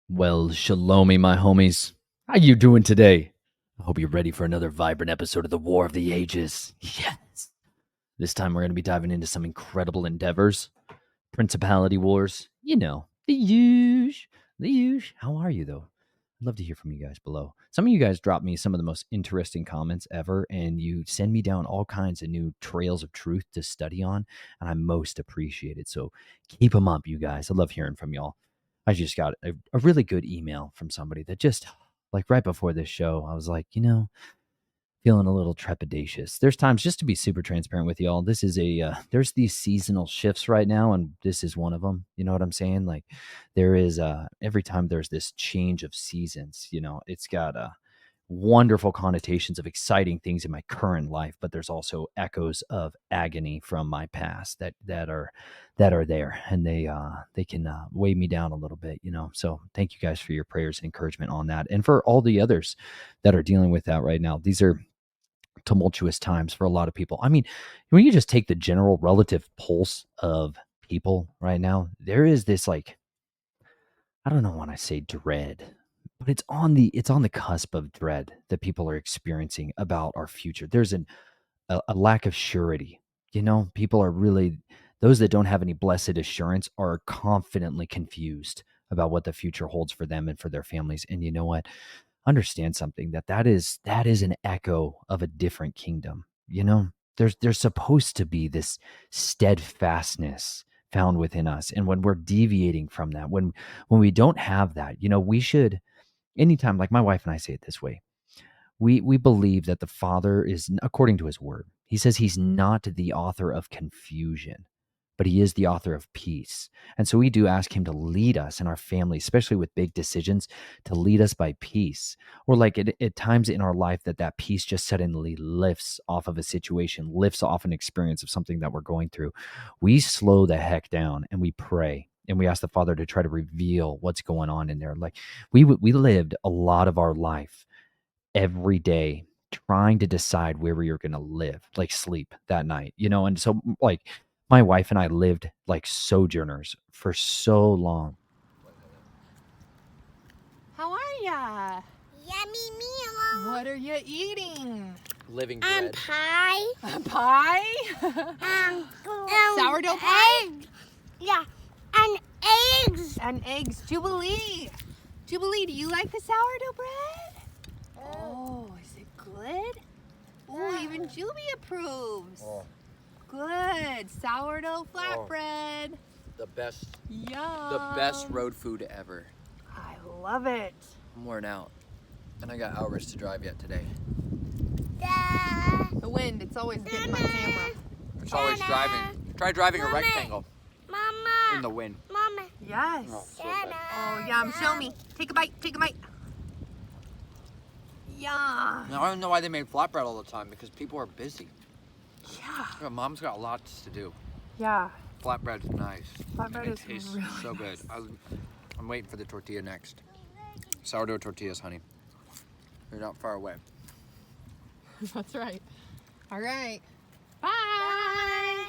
Well, shalomi, my homies. How you doing today? I hope you're ready for another vibrant episode of the War of the Ages. Yes. This time we're going to be diving into some incredible endeavors. Principality wars. You know, the huge. The huge. How are you, though? I'd love to hear from you guys below. Some of you guys drop me some of the most interesting comments ever, and you send me down all kinds of new trails of truth to study on, and I most appreciate it. So keep them up, you guys. I love hearing from y'all. I just got a really good email from somebody that just, like right before this show, I was like, feeling a little trepidatious. There's times, just to be super transparent with y'all, this is there's these seasonal shifts right now, and this is one of them. You know what I'm saying? Like there is every time there's this change of seasons, it's got wonderful connotations of exciting things in my current life, but there's also echoes of agony from my past that are there, and they can weigh me down a little bit. So thank you guys for your prayers and encouragement on that, and for all the others that are dealing with that right now. These are tumultuous times for a lot of people. I mean, when you just take the general relative pulse of people right now, there is this, like, I don't know when I say dread, but it's on the cusp of dread that people are experiencing about our future. There's a lack of surety. People are really, those that don't have any blessed assurance are confidently confused about what the future holds for them and for their families. And you know what? Understand something, that is an echo of a different kingdom. There's supposed to be this steadfastness found within us, and when we're deviating from that, when we don't have that, we should, anytime, like my wife and I say it this way, we believe that the Father is, according to his word, he says he's not the author of confusion, but he is the author of peace. And so we do ask him to lead us and our family, especially with big decisions, to lead us by peace. Or like at times in our life that peace just suddenly lifts off of a situation, lifts off an experience of something that we're going through. We slow the heck down and we pray. And we ask the Father to try to reveal what's going on in there. Like we lived a lot of our life every day trying to decide where we were going to live, like sleep that night, and so, like, my wife and I lived like sojourners for so long. How are ya? Yummy meal. What are you eating? Living bread. Pie. Pie? Sourdough pie? Egg. Yeah, and eggs. And eggs. Jubilee, do you like the sourdough bread? Oh, is it good? Oh, even Juby approves. Oh. Good. Sourdough flatbread. The best Yum. road food ever. I love it. I'm worn out, and I got hours to drive yet today. The wind, it's always getting my camera. It's always driving. Try driving a rectangle Mama. in the wind. Mama. Yes. Oh, so good. Oh, yum. Show me. Take a bite. Yum. Now I don't know why they made flatbread all the time, because people are busy. Yeah. Mom's got lots to do. Yeah. Flatbread's nice. Flatbread And it is tastes really so good. I'm waiting for the tortilla next. Sourdough tortillas, honey. They're not far away. That's right. All right. Bye.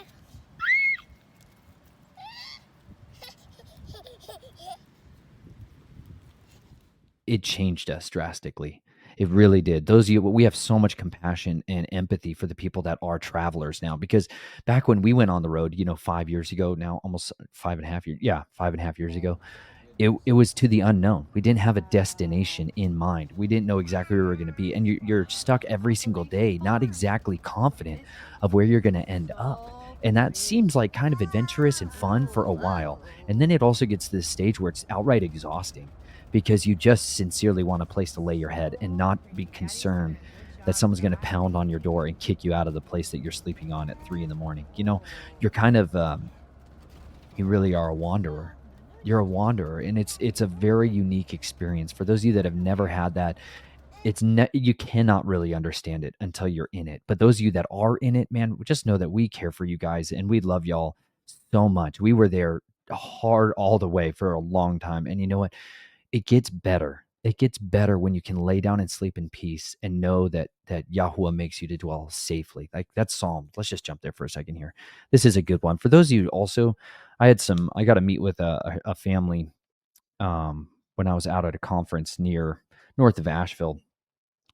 It changed us drastically. It really did. Those of you, we have so much compassion and empathy for the people that are travelers now, because back when we went on the road, 5 years ago now, almost 5.5 years. Yeah, 5.5 years ago, it was to the unknown. We didn't have a destination in mind. We didn't know exactly where we were going to be. And you're stuck every single day, not exactly confident of where you're going to end up. And that seems like kind of adventurous and fun for a while. And then it also gets to this stage where it's outright exhausting, because you just sincerely want a place to lay your head and not be concerned that someone's going to pound on your door and kick you out of the place that you're sleeping on at 3 a.m. You're kind of, you really are a wanderer. You're a wanderer, and it's a very unique experience. For those of you that have never had that, you cannot really understand it until you're in it. But those of you that are in it, man, just know that we care for you guys and we love y'all so much. We were there hard all the way for a long time, and you know what? It gets better. It gets better when you can lay down and sleep in peace and know that Yahuwah makes you to dwell safely. Like that's Psalm. Let's just jump there for a second here. This is a good one. For those of you also, I got to meet with a family when I was out at a conference north of Asheville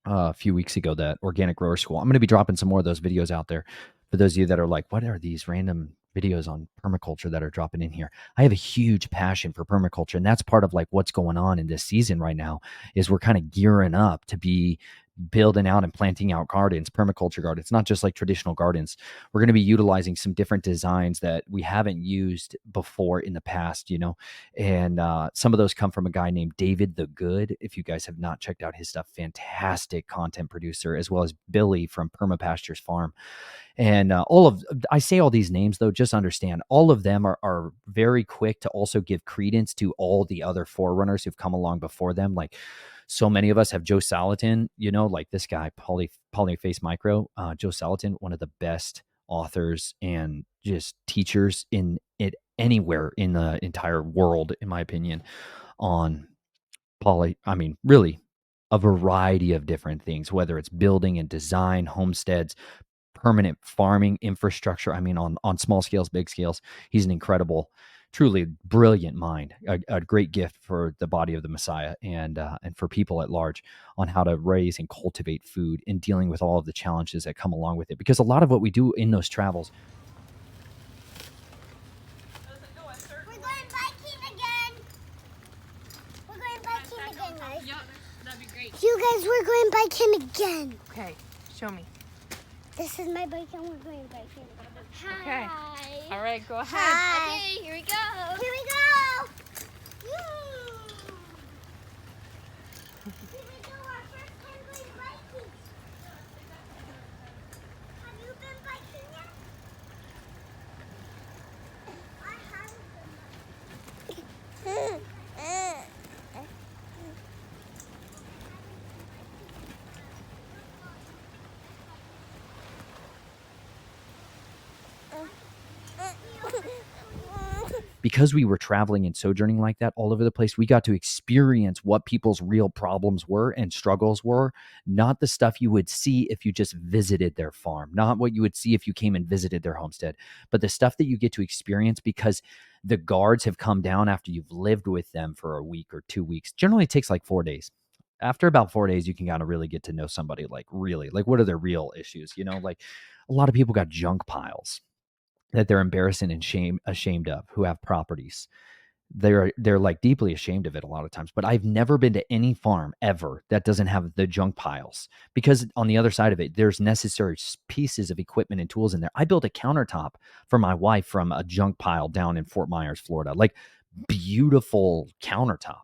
a few weeks ago, that Organic Grower School. I'm going to be dropping some more of those videos out there for those of you that are like, what are these random videos on permaculture that are dropping in here? I have a huge passion for permaculture, and that's part of like what's going on in this season right now is we're kind of gearing up to be building out and planting out gardens, permaculture gardens, not just like traditional gardens. We're going to be utilizing some different designs that we haven't used before in the past, and some of those come from a guy named David the Good. If you guys have not checked out his stuff, fantastic content producer, as well as Billy from Permapastures Farm. And I say all these names though, just understand all of them are very quick to also give credence to all the other forerunners who've come along before them. Like so many of us have Joe Salatin, like this guy, Polyface Micro, Joe Salatin, one of the best authors and just teachers in it anywhere in the entire world, in my opinion, on really a variety of different things, whether it's building and design, homesteads, permanent farming infrastructure. I mean, on small scales, big scales. He's an incredible, truly brilliant mind, a great gift for the body of the Messiah and for people at large on how to raise and cultivate food and dealing with all of the challenges that come along with it. Because a lot of what we do in those travels. We're going biking again. We're going biking again, guys. Yep, that'd be great. You guys, we're going biking again. Okay, show me. This is my bike and we're going biking. Okay. Hi. All right, go ahead. Hi. Okay, here we go. Here we go. Woo. Here we go, our first time going biking. Have you been biking yet? I haven't been. Because we were traveling and sojourning like that all over the place, we got to experience what people's real problems were and struggles were, not the stuff you would see if you just visited their farm, not what you would see if you came and visited their homestead, but the stuff that you get to experience because the guards have come down after you've lived with them for a week or 2 weeks. Generally, it takes like 4 days. After about 4 days, you can kind of really get to know somebody, like really, like what are their real issues? Like a lot of people got junk piles that they're embarrassing and ashamed of, who have properties. They're like deeply ashamed of it a lot of times. But I've never been to any farm ever that doesn't have the junk piles, because on the other side of it, there's necessary pieces of equipment and tools in there. I built a countertop for my wife from a junk pile down in Fort Myers, Florida, like beautiful countertop.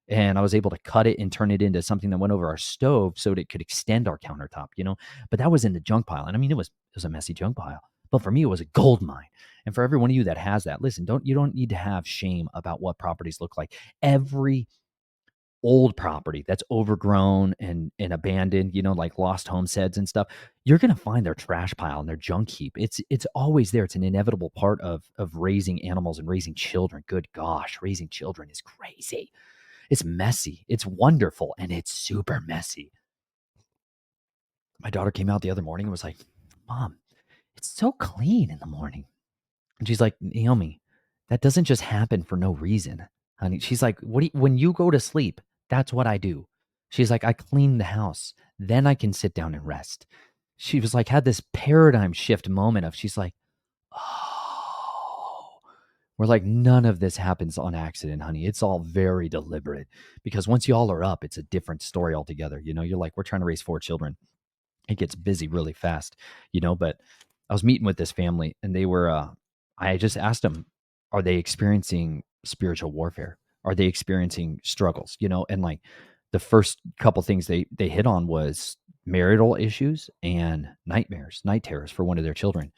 And I was able to cut it and turn it into something that went over our stove so that it could extend our countertop, but that was in the junk pile. And I mean, it was a messy junk pile. But for me, it was a gold mine. And for every one of you that has that, listen, you don't need to have shame about what properties look like. Every old property that's overgrown and abandoned, like lost homesteads and stuff, you're going to find their trash pile and their junk heap. It's always there. It's an inevitable part of raising animals and raising children. Good gosh, raising children is crazy. It's messy. It's wonderful. And it's super messy. My daughter came out the other morning and was like, Mom, it's so clean in the morning. And she's like, Naomi, that doesn't just happen for no reason, honey. She's like, when you go to sleep, that's what I do. She's like, I clean the house. Then I can sit down and rest. She was like, had this paradigm shift moment of, she's like, oh, we're like, none of this happens on accident, honey. It's all very deliberate, because once you all are up, it's a different story altogether. You're like, we're trying to raise 4 children. It gets busy really fast, but I was meeting with this family and they were, I just asked them, are they experiencing spiritual warfare? Are they experiencing struggles? And like the first couple things they hit on was marital issues and nightmares, night terrors for one of their children.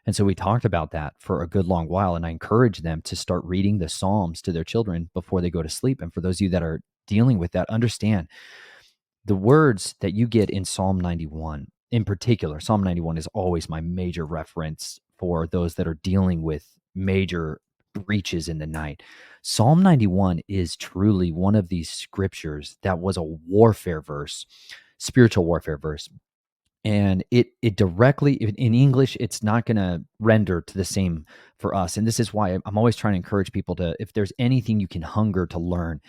And so we talked about that for a good long while. And I encouraged them to start reading the Psalms to their children before they go to sleep. And for those of you that are dealing with that, understand the words that you get in Psalm 91 in particular. Psalm 91 is always my major reference for those that are dealing with major breaches in the night. Psalm 91 is truly one of these scriptures that was a warfare verse, spiritual warfare verse. And it directly, in English, it's not going to render to the same for us. And this is why I'm always trying to encourage people to, if there's anything you can hunger to learn,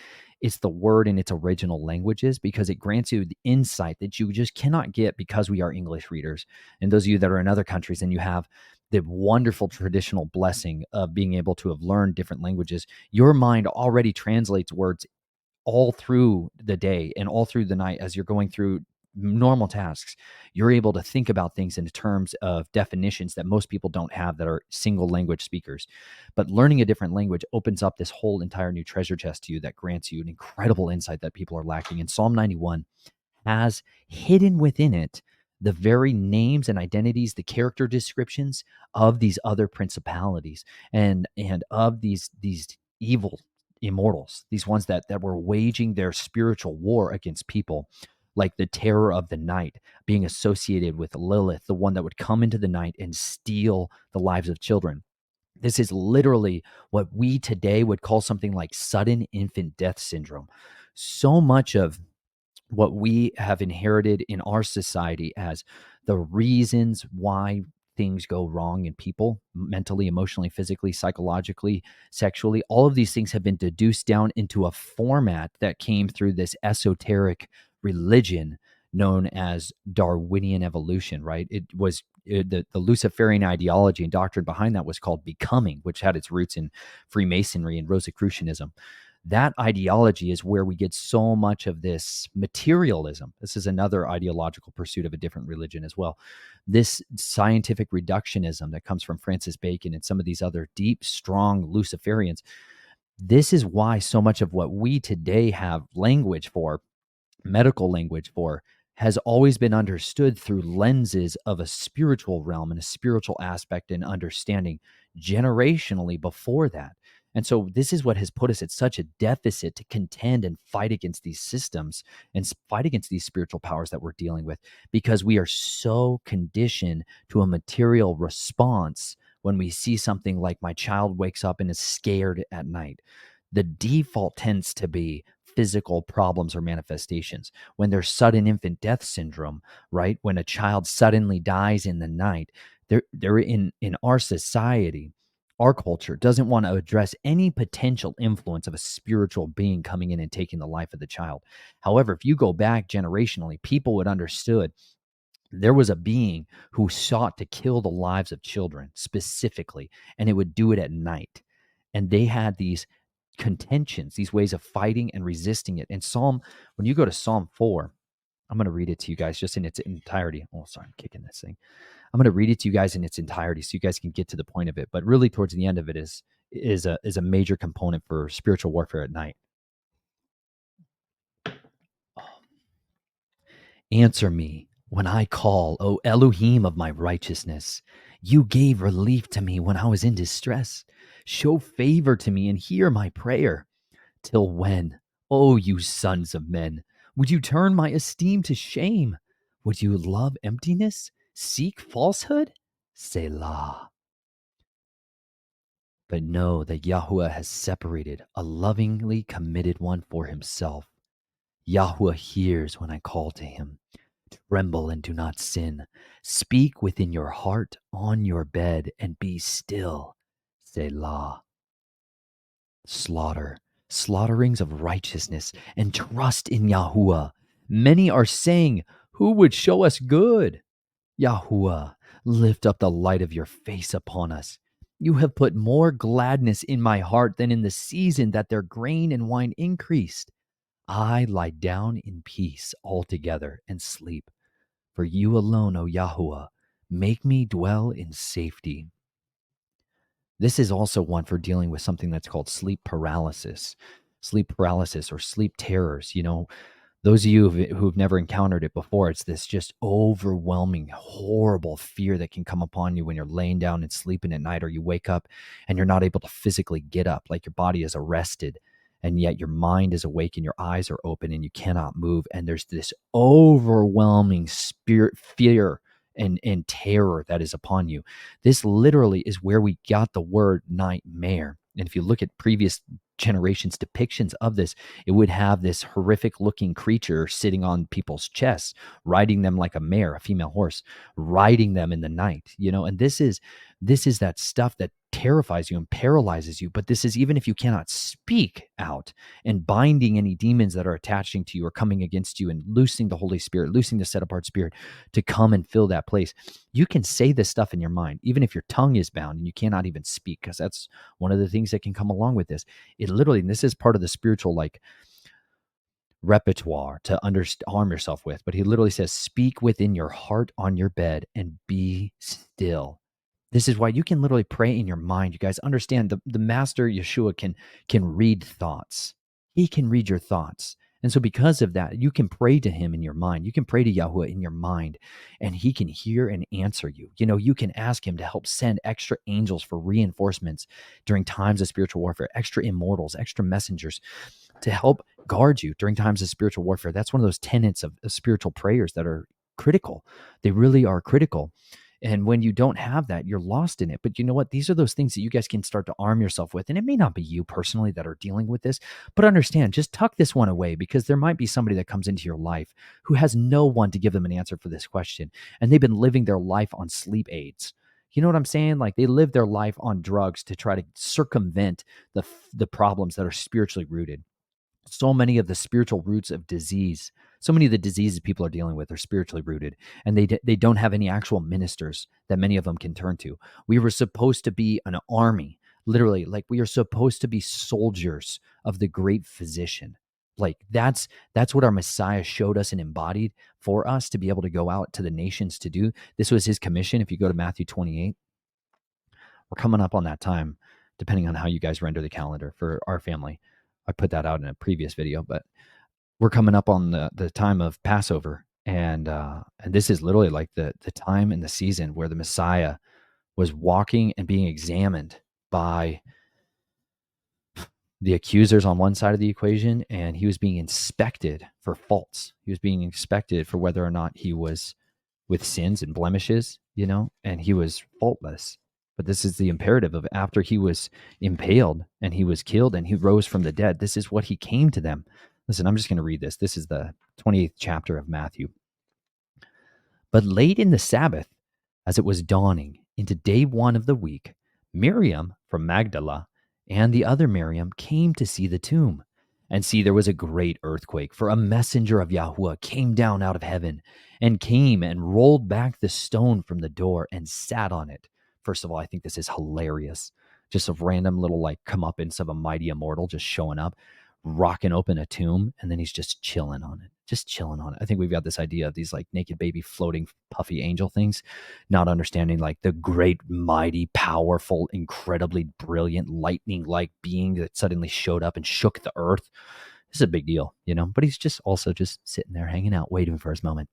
It's the word in its original languages because it grants you the insight that you just cannot get because we are English readers. And those of you that are in other countries and you have the wonderful traditional blessing of being able to have learned different languages, your mind already translates words all through the day and all through the night as you're going through normal tasks. You're able to think about things in terms of definitions that most people don't have that are single language speakers. But learning a different language opens up this whole entire new treasure chest to you that grants you an incredible insight that people are lacking. And Psalm 91 has hidden within it the very names and identities, the character descriptions of these other principalities and of these evil immortals, these ones that were waging their spiritual war against people, like the terror of the night being associated with Lilith, the one that would come into the night and steal the lives of children. This is literally what we today would call something like sudden infant death syndrome. So much of what we have inherited in our society as the reasons why things go wrong in people mentally, emotionally, physically, psychologically, sexually, all of these things have been deduced down into a format that came through this esoteric religion known as Darwinian evolution, right? The Luciferian ideology and doctrine behind that was called becoming, which had its roots in Freemasonry and Rosicrucianism. That ideology is where we get so much of this materialism. This is another ideological pursuit of a different religion as well. This scientific reductionism that comes from Francis Bacon and some of these other deep, strong Luciferians. This is why so much of what we today have language for, medical language for, has always been understood through lenses of a spiritual realm and a spiritual aspect and understanding generationally before that. And so this is what has put us at such a deficit to contend and fight against these systems and fight against these spiritual powers that we're dealing with, because we are so conditioned to a material response when we see something like my child wakes up and is scared at night. The default tends to be physical problems or manifestations. When there's sudden infant death syndrome, right? When a child suddenly dies in the night, they're in our society, our culture doesn't want to address any potential influence of a spiritual being coming in and taking the life of the child. However, if you go back generationally, people would understood there was a being who sought to kill the lives of children specifically, and it would do it at night. And they had these contentions, these ways of fighting and resisting it. And when you go to Psalm 4, I'm going to read it to you guys just in its entirety. Oh, sorry, I'm kicking this thing. I'm going to read it to you guys in its entirety so you guys can get to the point of it. But really, towards the end of it is a major component for spiritual warfare at night. Answer me when I call, O Elohim of my righteousness. You gave relief to me when I was in distress. Show favor to me and hear my prayer. Till when, O you sons of men, would you turn my esteem to shame? Would you love emptiness? Seek falsehood? Selah. But know that Yahweh has separated a lovingly committed one for himself. Yahweh hears when I call to him. Tremble and do not sin. Speak within your heart on your bed and be still. Selah. Slaughterings of righteousness and trust in Yahuwah. Many are saying, who would show us good? Yahuwah, lift up the light of your face upon us. You have put more gladness in my heart than in the season that their grain and wine increased. I lie down in peace altogether and sleep. For you alone, O Yahuwah, make me dwell in safety. This is also one for dealing with something that's called sleep paralysis or sleep terrors. Those of you who've never encountered it before, it's this just overwhelming, horrible fear that can come upon you when you're laying down and sleeping at night, or you wake up and you're not able to physically get up, like your body is arrested, and yet your mind is awake and your eyes are open and you cannot move. And there's this overwhelming spirit fear and terror that is upon you. This literally is where we got the word nightmare. And if you look at previous generations' depictions of this, it would have this horrific looking creature sitting on people's chests, riding them like a mare, a female horse, riding them in the night, and this is This is that stuff that terrifies you and paralyzes you. But this is even if you cannot speak out and binding any demons that are attaching to you or coming against you and loosing the Holy Spirit, loosing the set apart spirit to come and fill that place. You can say this stuff in your mind, even if your tongue is bound and you cannot even speak, because that's one of the things that can come along with this. It literally, and this is part of the spiritual like repertoire to arm yourself with. But he literally says, speak within your heart on your bed and be still. This is why you can literally pray in your mind. You guys understand the master Yeshua can read thoughts. He can read your thoughts. And so because of that, you can pray to him in your mind. You can pray to Yahuwah in your mind, and he can hear and answer you. You know, you can ask him to help send extra angels for reinforcements during times of spiritual warfare, extra immortals, extra messengers to help guard you during times of spiritual warfare. That's one of those tenets of spiritual prayers that are critical. They really are critical. And when you don't have that, you're lost in it. But you know what? These are those things that you guys can start to arm yourself with. And it may not be you personally that are dealing with this, but understand, just tuck this one away, because there might be somebody that comes into your life who has no one to give them an answer for this question. And they've been living their life on sleep aids. You know what I'm saying? Like they live their life on drugs to try to circumvent the problems that are spiritually rooted. So many of the spiritual roots of disease, so many of the diseases people are dealing with are spiritually rooted, and they don't have any actual ministers that many of them can turn to. We were supposed to be an army, literally, like we are supposed to be soldiers of the great physician. Like that's what our Messiah showed us and embodied for us to be able to go out to the nations to do. This was his commission. If you go to Matthew 28, we're coming up on that time, depending on how you guys render the calendar for our family. I put that out in a previous video, but we're coming up on the time of Passover. And this is literally like the time in the season where the Messiah was walking and being examined by the accusers on one side of the equation, and he was being inspected for faults. He was being inspected for whether or not he was with sins and blemishes, you know, and he was faultless. But this is the imperative of after he was impaled and he was killed and he rose from the dead. This is what he came to them. Listen, I'm just going to read this. This is the 28th chapter of Matthew. But late in the Sabbath, as it was dawning into day 1 of the week, Miriam from Magdala and the other Miriam came to see the tomb. And see, there was a great earthquake, for a messenger of Yahuwah came down out of heaven and came and rolled back the stone from the door and sat on it. First of all, I think this is hilarious. Just a random little like comeuppance of a mighty immortal just showing up, rocking open a tomb, and then he's just chilling on it. Just chilling on it. I think we've got this idea of these like naked baby floating puffy angel things, not understanding like the great, mighty, powerful, incredibly brilliant, lightning-like being that suddenly showed up and shook the earth. This is a big deal, you know, but he's just also just sitting there hanging out, waiting for his moment.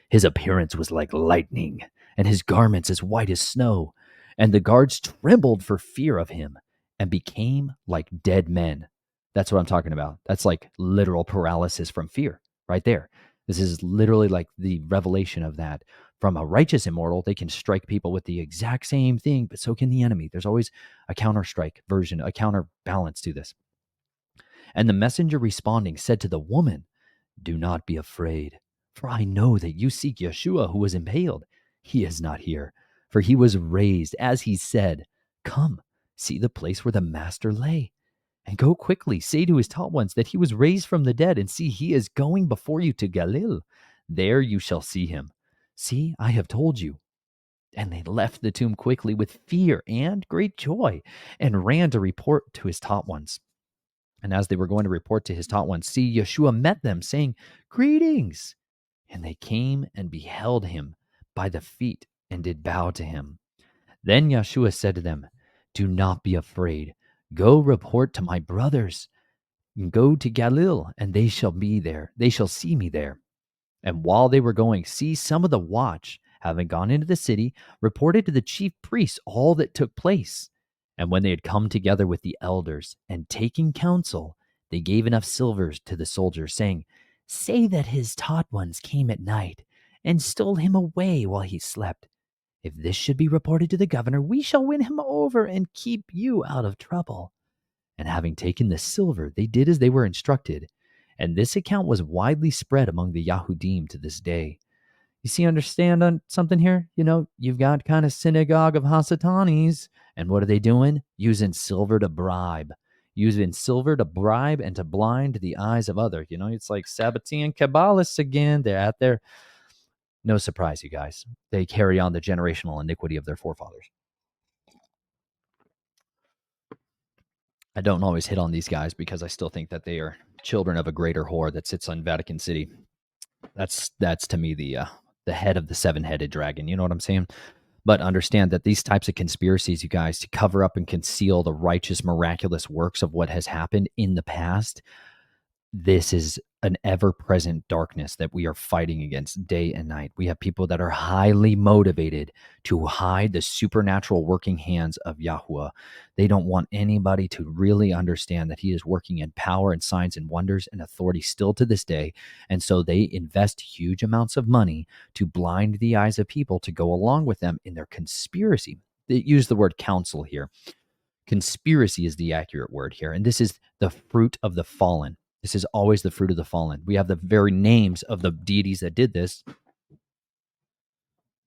His appearance was like lightning, and his garments as white as snow. And the guards trembled for fear of him and became like dead men. That's what I'm talking about. That's like literal paralysis from fear right there. This is literally like the revelation of that. From a righteous immortal, they can strike people with the exact same thing, but so can the enemy. There's always a counter-strike version, a counterbalance to this. And the messenger responding said to the woman, "Do not be afraid, for I know that you seek Yeshua who was impaled. He is not here, for he was raised, as he said. Come, see the place where the master lay. And go quickly, say to his taught ones that he was raised from the dead, and see, he is going before you to Galilee. There you shall see him. See, I have told you." And they left the tomb quickly with fear and great joy, and ran to report to his taught ones. And as they were going to report to his taught ones, see, Yeshua met them, saying, "Greetings." And they came and beheld him by the feet and did bow to him. Then Yeshua said to them, "Do not be afraid. Go report to my brothers, and go to Galilee, and they shall be there. They shall see me there." And while they were going, see, some of the watch, having gone into the city, reported to the chief priests all that took place. And when they had come together with the elders and taken counsel, they gave enough silvers to the soldiers, saying, "Say that his taught ones came at night and stole him away while he slept. If this should be reported to the governor, we shall win him over and keep you out of trouble." And having taken the silver, they did as they were instructed. And this account was widely spread among the Yahudim to this day. You see, understand on something here? You've got kind of synagogue of Hasatanis. And what are they doing? Using silver to bribe. Using silver to bribe and to blind the eyes of others. It's like Sabbatean Kabbalists again. They're out there. No surprise, you guys. They carry on the generational iniquity of their forefathers. I don't always hit on these guys because I still think that they are children of a greater whore that sits on Vatican City. That's to me the head of the seven-headed dragon. You know what I'm saying? But understand that these types of conspiracies, you guys, to cover up and conceal the righteous, miraculous works of what has happened in the past, this is an ever-present darkness that we are fighting against day and night. We have people that are highly motivated to hide the supernatural working hands of Yahuwah. They don't want anybody to really understand that he is working in power and signs and wonders and authority still to this day. And so they invest huge amounts of money to blind the eyes of people to go along with them in their conspiracy. They use the word counsel here. Conspiracy is the accurate word here. And this is the fruit of the fallen. This is always the fruit of the fallen. We have the very names of the deities that did this.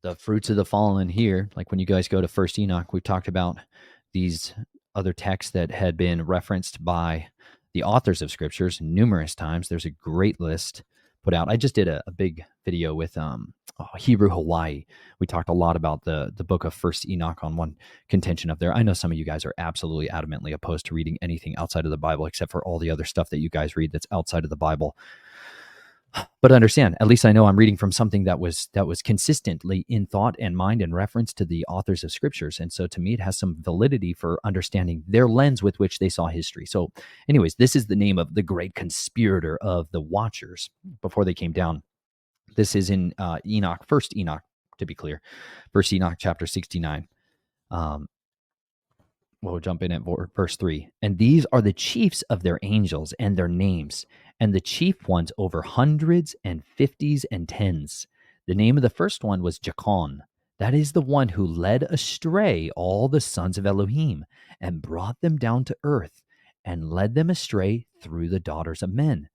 The fruits of the fallen here, like when you guys go to First Enoch, we've talked about these other texts that had been referenced by the authors of scriptures numerous times. There's a great list put out. I just did a big video with Hebrew Hawaii. We talked a lot about the book of First Enoch on one contention up there. I know some of you guys are absolutely adamantly opposed to reading anything outside of the Bible, except for all the other stuff that you guys read that's outside of the Bible. But understand, at least I know I'm reading from something that was consistently in thought and mind and reference to the authors of scriptures. And so to me, it has some validity for understanding their lens with which they saw history. So anyways, this is the name of the great conspirator of the Watchers before they came down. This is in Enoch, First Enoch, to be clear. First Enoch chapter 69. We'll jump in at verse 3. And these are the chiefs of their angels and their names, and the chief ones over hundreds and fifties and tens. The name of the first one was Jacon. That is the one who led astray all the sons of Elohim and brought them down to earth and led them astray through the daughters of men.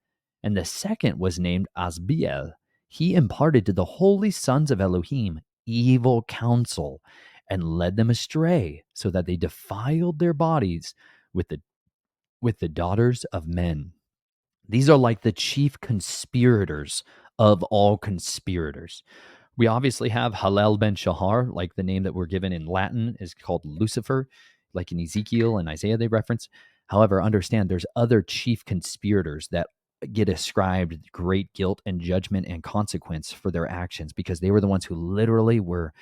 And the second was named Asbiel. He imparted to the holy sons of Elohim evil counsel and led them astray so that they defiled their bodies with the daughters of men. These are like the chief conspirators of all conspirators. We obviously have Halel ben Shahar, like the name that we're given in Latin is called Lucifer, like in Ezekiel and Isaiah they reference. However, understand there's other chief conspirators that get ascribed great guilt and judgment and consequence for their actions because they were the ones who literally were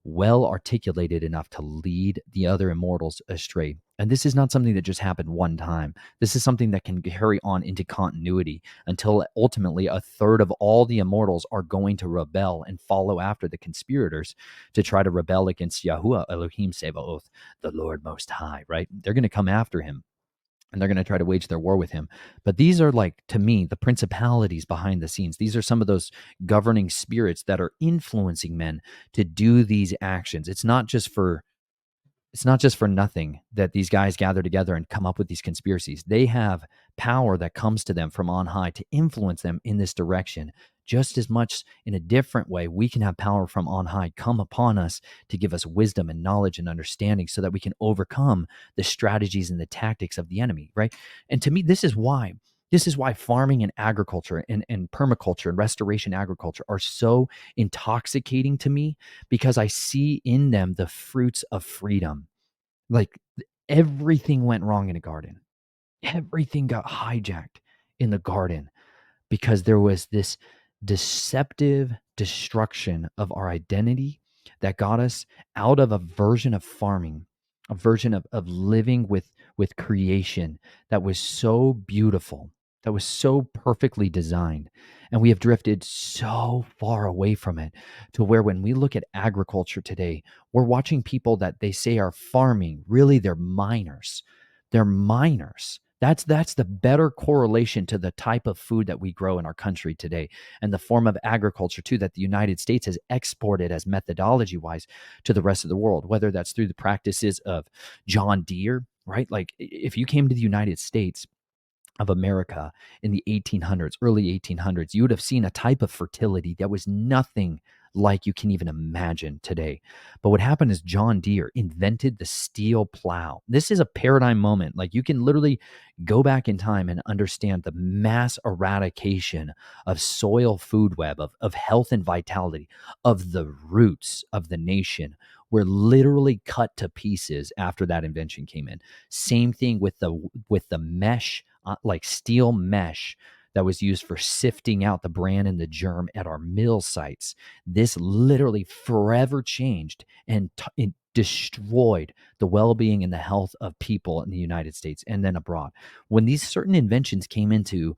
well articulated enough to lead the other immortals astray. And this is not something that just happened one time. This is something that can carry on into continuity until ultimately a third of all the immortals are going to rebel and follow after the conspirators to try to rebel against Yahuwah Elohim Sebaoth, the Lord Most High, right? They're going to come after him. And they're going to try to wage their war with him. But these are, like, to me, the principalities behind the scenes. These are some of those governing spirits that are influencing men to do these actions. It's not just for nothing that these guys gather together and come up with these conspiracies. They have power that comes to them from on high to influence them in this direction. Just as much in a different way, we can have power from on high come upon us to give us wisdom and knowledge and understanding so that we can overcome the strategies and the tactics of the enemy, right? And to me, this is why farming and agriculture and permaculture and restoration agriculture are so intoxicating to me, because I see in them the fruits of freedom. Like, everything went wrong in a garden. Everything got hijacked in the garden because there was this deceptive destruction of our identity that got us out of a version of farming, a version of living with creation that was so beautiful, that was so perfectly designed. And we have drifted so far away from it to where when we look at agriculture today, we're watching people that they say are farming. Really, they're miners. They're miners. That's the better correlation to the type of food that we grow in our country today, and the form of agriculture too that the United States has exported as methodology-wise to the rest of the world, whether that's through the practices of John Deere, right? Like, if you came to the United States of America in the 1800s, early 1800s, you would have seen a type of fertility that was nothing like you can even imagine today. But what happened is John Deere invented the steel plow. This is a paradigm moment. Like you can literally go back in time and understand the mass eradication of soil food web, of health and vitality, of the roots of the nation were literally cut to pieces after that invention came in. Same thing with the mesh, like steel mesh that was used for sifting out the bran and the germ at our mill sites. This literally forever changed and it destroyed the well-being and the health of people in the United States and then abroad. When these certain inventions came into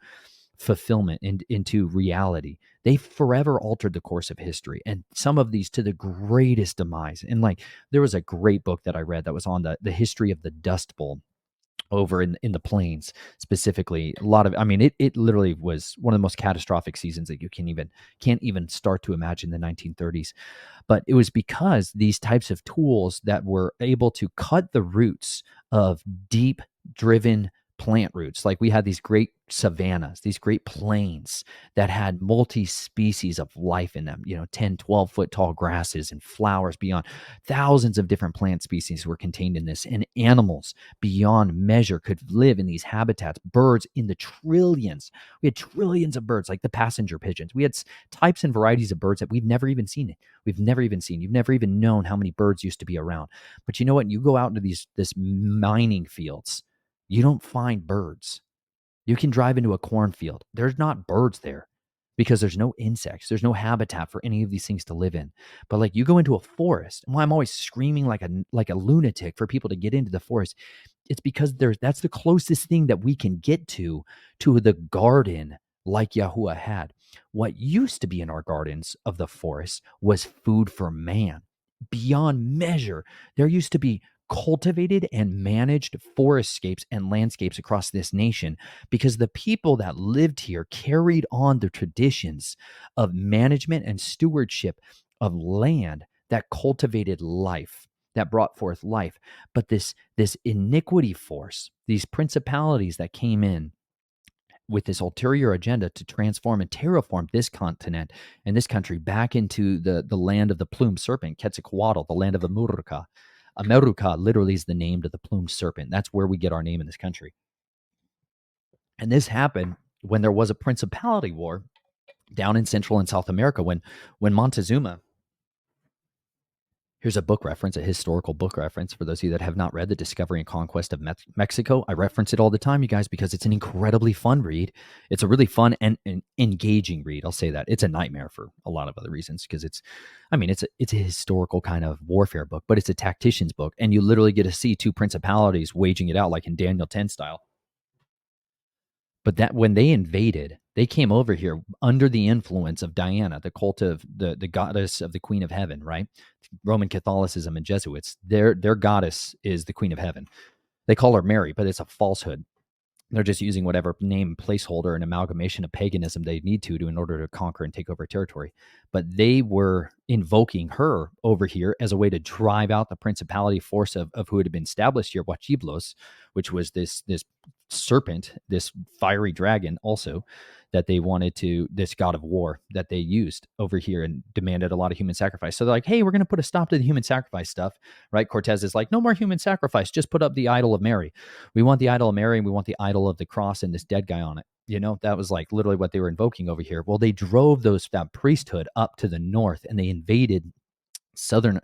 fulfillment and into reality, they forever altered the course of history, and some of these to the greatest demise. And like there was a great book that I read that was on the history of the Dust Bowl over in the plains specifically. A lot of, I mean, it literally was one of the most catastrophic seasons that you can't even start to imagine, the 1930s. But it was because these types of tools that were able to cut the roots of deep driven plant roots. Like we had these great savannas, these great plains that had multi-species of life in them, 10, 12-foot tall grasses and flowers beyond. Thousands of different plant species were contained in this, and animals beyond measure could live in these habitats. Birds in the trillions. We had trillions of birds, like the passenger pigeons. We had types and varieties of birds that we've never even seen. You've never even known how many birds used to be around. But you know what? You go out into this mining fields, you don't find birds. You can drive into a cornfield. There's not birds there because there's no insects. There's no habitat for any of these things to live in. But like you go into a forest, and why I'm always screaming like a lunatic for people to get into the forest, it's because that's the closest thing that we can get to the garden like Yahuwah had. What used to be in our gardens of the forest was food for man. Beyond measure, there used to be cultivated and managed forestscapes and landscapes across this nation because the people that lived here carried on the traditions of management and stewardship of land that cultivated life, that brought forth life. But this iniquity force, these principalities that came in with this ulterior agenda to transform and terraform this continent and this country back into the land of the plumed serpent, Quetzalcoatl, the land of Amurka. America literally is the name to the plumed serpent. That's where we get our name in this country. And this happened when there was a principality war down in Central and South America when Montezuma. Here's a book reference, a historical book reference for those of you that have not read The Discovery and Conquest of Mexico. I reference it all the time, you guys, because it's an incredibly fun read. It's a really fun and engaging read. I'll say that. It's a nightmare for a lot of other reasons because it's a historical kind of warfare book, but it's a tactician's book. And you literally get to see two principalities waging it out like in Daniel 10 style. But that when they invaded, they came over here under the influence of Diana, the cult of the goddess of the Queen of Heaven, right? Roman Catholicism and Jesuits, their goddess is the Queen of Heaven. They call her Mary, but it's a falsehood. They're just using whatever name, placeholder, and amalgamation of paganism they need to in order to conquer and take over territory. But they were invoking her over here as a way to drive out the principality force of who had been established here, Huachiblos, which was this serpent, this fiery dragon also, that they wanted to, this god of war that they used over here and demanded a lot of human sacrifice. So they're like, hey, we're going to put a stop to the human sacrifice stuff, right? Cortez is like, no more human sacrifice. Just put up the idol of Mary. We want the idol of Mary and we want the idol of the cross and this dead guy on it. That was like literally what they were invoking over here. Well, they drove that priesthood up to the north and they invaded southern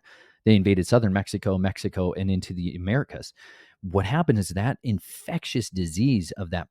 Mexico, and into the Americas. What happened is that infectious disease of that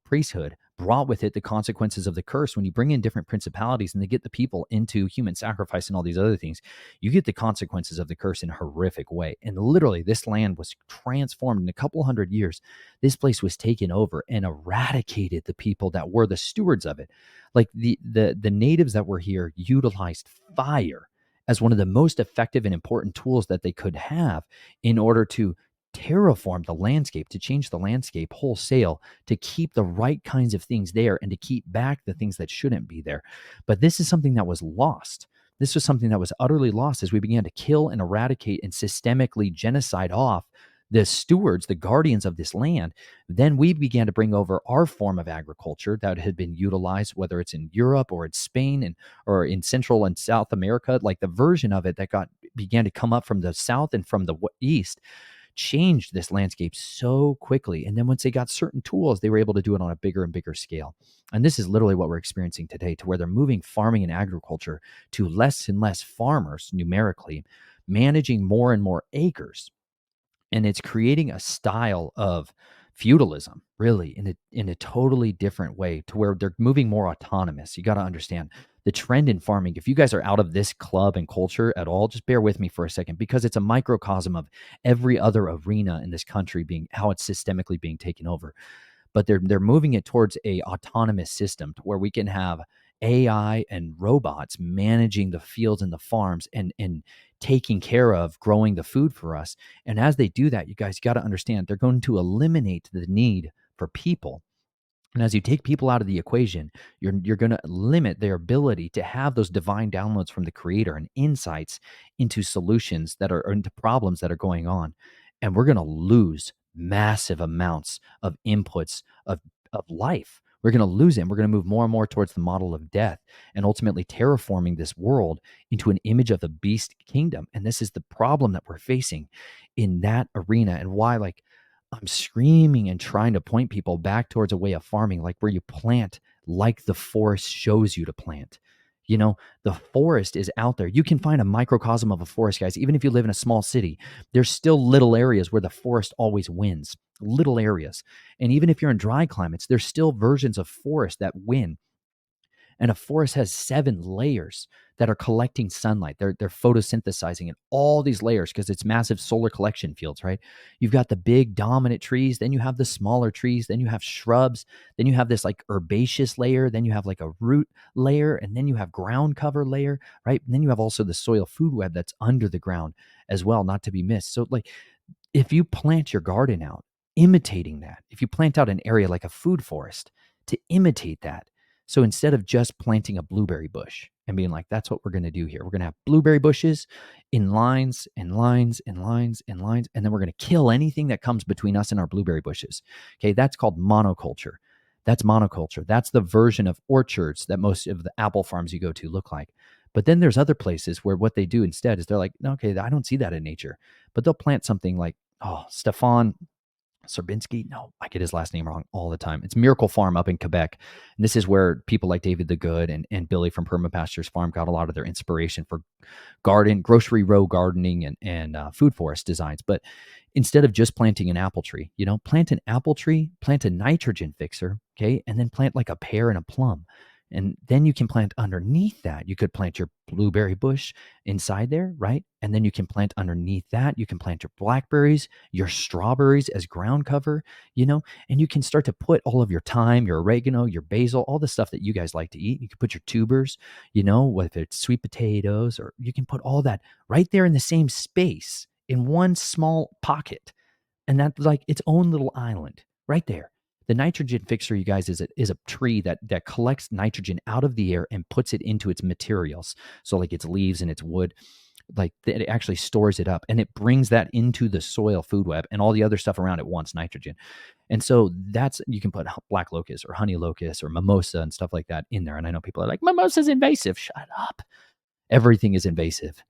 priesthood brought with it the consequences of the curse. When you bring in different principalities and they get the people into human sacrifice and all these other things, you get the consequences of the curse in a horrific way. And literally, this land was transformed in a couple hundred years. This place was taken over and eradicated the people that were the stewards of it. Like the natives that were here utilized fire as one of the most effective and important tools that they could have in order to terraform the landscape, to change the landscape wholesale, to keep the right kinds of things there and to keep back the things that shouldn't be there. But this is something that was lost. This was something that was utterly lost as we began to kill and eradicate and systemically genocide off the stewards, the guardians of this land, then we began to bring over our form of agriculture that had been utilized, whether it's in Europe or in Spain or in Central and South America, like the version of it that began to come up from the South and from the East changed this landscape so quickly. And then once they got certain tools, they were able to do it on a bigger and bigger scale. And this is literally what we're experiencing today, to where they're moving farming and agriculture to less and less farmers numerically, managing more and more acres. And it's creating a style of feudalism, really, in a totally different way, to where they're moving more autonomous. You got to understand the trend in farming. If you guys are out of this club and culture at all, just bear with me for a second, because it's a microcosm of every other arena in this country, being how it's systemically being taken over. But they're moving it towards a autonomous system, to where we can have AI and robots managing the fields and the farms and taking care of growing the food for us. And as they do that, you guys got to understand, they're going to eliminate the need for people. And as you take people out of the equation, you're going to limit their ability to have those divine downloads from the creator and insights into solutions that are, or into problems that are going on. And we're going to lose massive amounts of inputs of life. We're going to lose it. And we're going to move more and more towards the model of death, and ultimately terraforming this world into an image of the beast kingdom. And this is the problem that we're facing in that arena, and why, like, I'm screaming and trying to point people back towards a way of farming, like where you plant like the forest shows you to plant. You know, the forest is out there. You can find a microcosm of a forest, guys. Even if you live in a small city, there's still little areas where the forest always wins, little areas. And even if you're in dry climates, there's still versions of forest that win. And a forest has 7 layers that are collecting sunlight. They're photosynthesizing in all these layers because it's massive solar collection fields, right? You've got the big dominant trees, then you have the smaller trees, then you have shrubs, then you have this like herbaceous layer, then you have like a root layer, and then you have ground cover layer, right? And then you have also the soil food web that's under the ground as well, not to be missed. So like, if you plant your garden out imitating that, if you plant out an area like a food forest to imitate that, so instead of just planting a blueberry bush and being like, that's what we're going to do here, we're going to have blueberry bushes in lines and lines and lines and lines, and then we're going to kill anything that comes between us and our blueberry bushes. Okay, that's called monoculture. That's monoculture. That's the version of orchards that most of the apple farms you go to look like. But then there's other places where what they do instead is they're like, no, okay, I don't see that in nature. But they'll plant something like, Stefan Serbinsky. No, I get his last name wrong all the time. It's Miracle Farm up in Quebec. And this is where people like David the Good and Billy from Permapastures Farm got a lot of their inspiration for grocery row gardening and food forest designs. But instead of just planting an apple tree, plant an apple tree, plant a nitrogen fixer, okay, and then plant like a pear and a plum. And then you can plant underneath that. You could plant your blueberry bush inside there, right? And then you can plant underneath that. You can plant your blackberries, your strawberries as ground cover, and you can start to put all of your thyme, your oregano, your basil, all the stuff that you guys like to eat. You can put your tubers, whether it's sweet potatoes, or you can put all that right there in the same space in one small pocket. And that's like its own little island right there. The nitrogen fixer, you guys, is a tree that collects nitrogen out of the air and puts it into its materials. So like its leaves and its wood, like it actually stores it up, and it brings that into the soil food web, and all the other stuff around it wants nitrogen. And so you can put black locust or honey locust or mimosa and stuff like that in there. And I know people are like, mimosa's invasive. Shut up. Everything is invasive.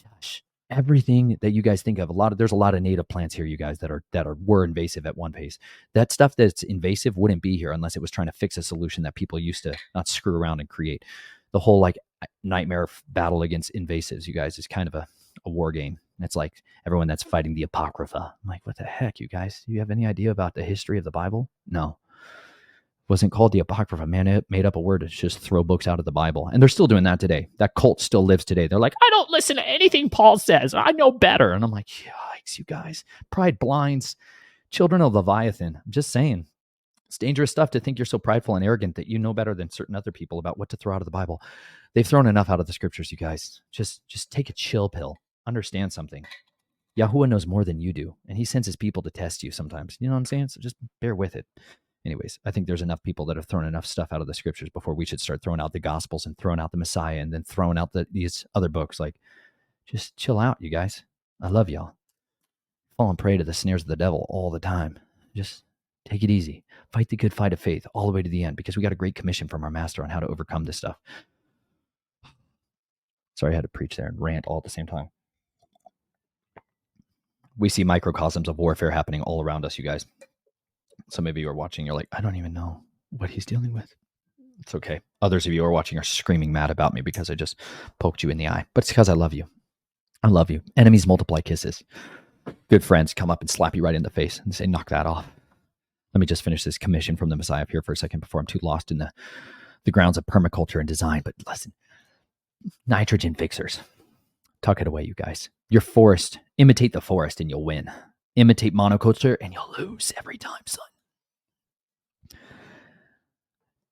Gosh. Everything that you guys think of, there's a lot of native plants here, you guys, that were invasive at one pace. That stuff that's invasive wouldn't be here unless it was trying to fix a solution that people used to not screw around and create. The whole like nightmare battle against invasives, you guys, is kind of a war game. It's like everyone that's fighting the Apocrypha. I'm like, what the heck, you guys? Do you have any idea about the history of the Bible? No. Wasn't called the Apocrypha, man. It made up a word to just throw books out of the Bible. And they're still doing that today. That cult still lives today. They're like, I don't listen to anything Paul says. I know better. And I'm like, yikes, you guys. Pride blinds. Children of Leviathan. I'm just saying. It's dangerous stuff to think you're so prideful and arrogant that you know better than certain other people about what to throw out of the Bible. They've thrown enough out of the scriptures, you guys. Just take a chill pill. Understand something. Yahuwah knows more than you do. And he sends his people to test you sometimes. You know what I'm saying? So just bear with it. Anyways, I think there's enough people that have thrown enough stuff out of the scriptures before we should start throwing out the Gospels and throwing out the Messiah and then throwing out these other books. Like, just chill out, you guys. I love y'all. falling prey to the snares of the devil all the time. Just take it easy. Fight the good fight of faith all the way to the end, because we got a great commission from our master on how to overcome this stuff. Sorry, I had to preach there and rant all at the same time. We see microcosms of warfare happening all around us, you guys. Some of you are watching, you're like, I don't even know what he's dealing with. It's okay. Others of you are watching are screaming mad about me because I just poked you in the eye. But it's because I love you. I love you. Enemies multiply kisses. Good friends come up and slap you right in the face and say, knock that off. Let me just finish this commission from the Messiah up here for a second before I'm too lost in the grounds of permaculture and design. But listen, nitrogen fixers, tuck it away, you guys. Your forest, imitate the forest and you'll win. Imitate monoculture and you'll lose every time, son.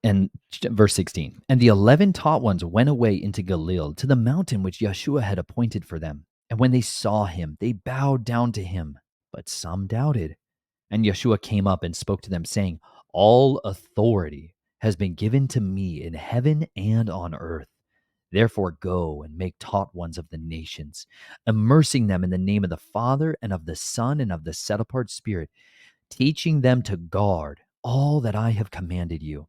And verse 16, and the 11 taught ones went away into Galilee to the mountain which Yeshua had appointed for them. And when they saw him, they bowed down to him, but some doubted. And Yeshua came up and spoke to them, saying, all authority has been given to me in heaven and on earth. Therefore go and make taught ones of the nations, immersing them in the name of the Father and of the Son and of the set apart Spirit, teaching them to guard all that I have commanded you.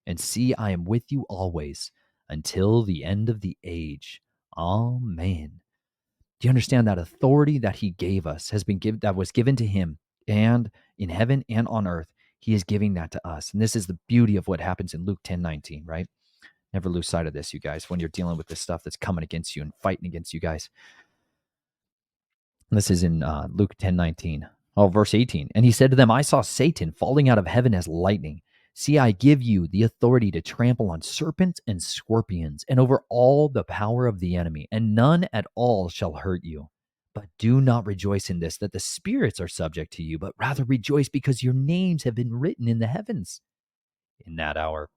And see, I am with you always until the end of the age. Amen. Do you understand that authority that he gave us that was given to him, and in heaven and on earth, he is giving that to us. And this is the beauty of what happens in Luke 10:19, right? Never lose sight of this, you guys, when you're dealing with this stuff that's coming against you and fighting against you guys. And this is in Luke 10:19. Oh, verse 18. And he said to them, I saw Satan falling out of heaven as lightning. See, I give you the authority to trample on serpents and scorpions and over all the power of the enemy, and none at all shall hurt you. But do not rejoice in this, that the spirits are subject to you, but rather rejoice because your names have been written in the heavens. In that hour,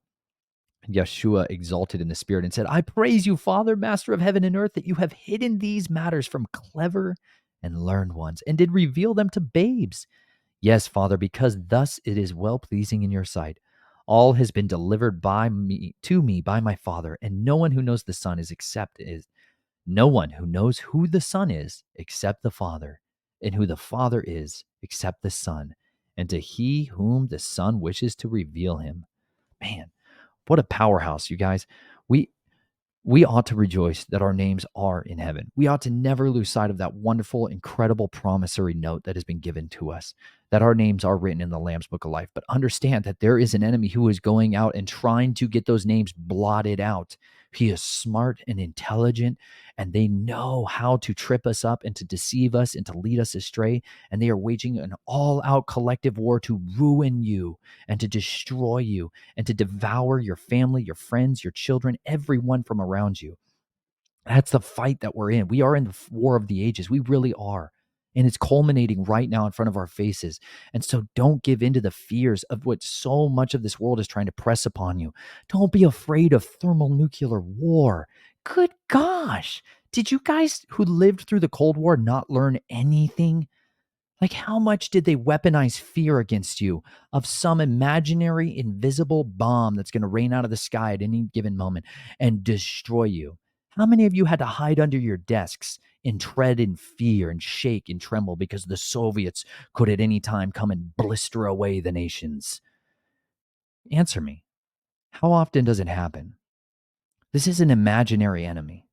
Yeshua exalted in the spirit and said, I praise you, Father, master of heaven and earth, that you have hidden these matters from clever and learned ones and did reveal them to babes. Yes, Father, because thus it is well-pleasing in your sight. All has been delivered to me by my Father, and no one who knows the Son no one who knows who the Son is except the Father, and who the Father is except the Son, and to he whom the Son wishes to reveal him. Man, what a powerhouse, you guys. We ought to rejoice that our names are in heaven. We ought to never lose sight of that wonderful, incredible promissory note that has been given to us, that our names are written in the Lamb's Book of Life. But understand that there is an enemy who is going out and trying to get those names blotted out. He is smart and intelligent, and they know how to trip us up and to deceive us and to lead us astray. And they are waging an all-out collective war to ruin you and to destroy you and to devour your family, your friends, your children, everyone from around you. That's the fight that we're in. We are in the war of the ages. We really are. And it's culminating right now in front of our faces. And so don't give in to the fears of what so much of this world is trying to press upon you. Don't be afraid of thermonuclear war. Good gosh. Did you guys who lived through the Cold War not learn anything? Like, how much did they weaponize fear against you of some imaginary, invisible bomb that's going to rain out of the sky at any given moment and destroy you? How many of you had to hide under your desks and tread in fear and shake and tremble because the Soviets could at any time come and blister away the nations? Answer me. How often does it happen? This is an imaginary enemy.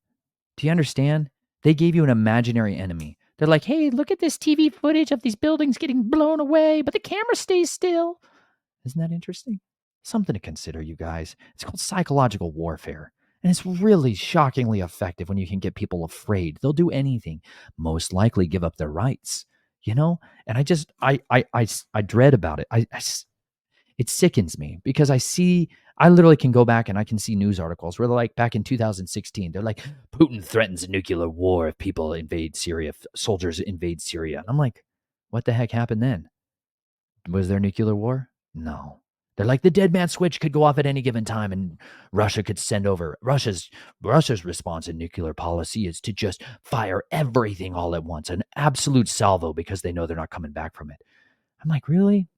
Do you understand? They gave you an imaginary enemy. They're like, hey, look at this TV footage of these buildings getting blown away, but the camera stays still. Isn't that interesting? Something to consider, you guys. It's called psychological warfare. And it's really shockingly effective when you can get people afraid. They'll do anything, most likely give up their rights, you know? And I dread about it. It sickens me because I literally can go back and I can see news articles where they're like, back in 2016, they're like, Putin threatens a nuclear war if people invade Syria, if soldiers invade Syria. And I'm like, what the heck happened then? Was there nuclear war? No. They're like, the dead man switch could go off at any given time and Russia could send over. Russia's response in nuclear policy is to just fire everything all at once, an absolute salvo, because they know they're not coming back from it. I'm like, really?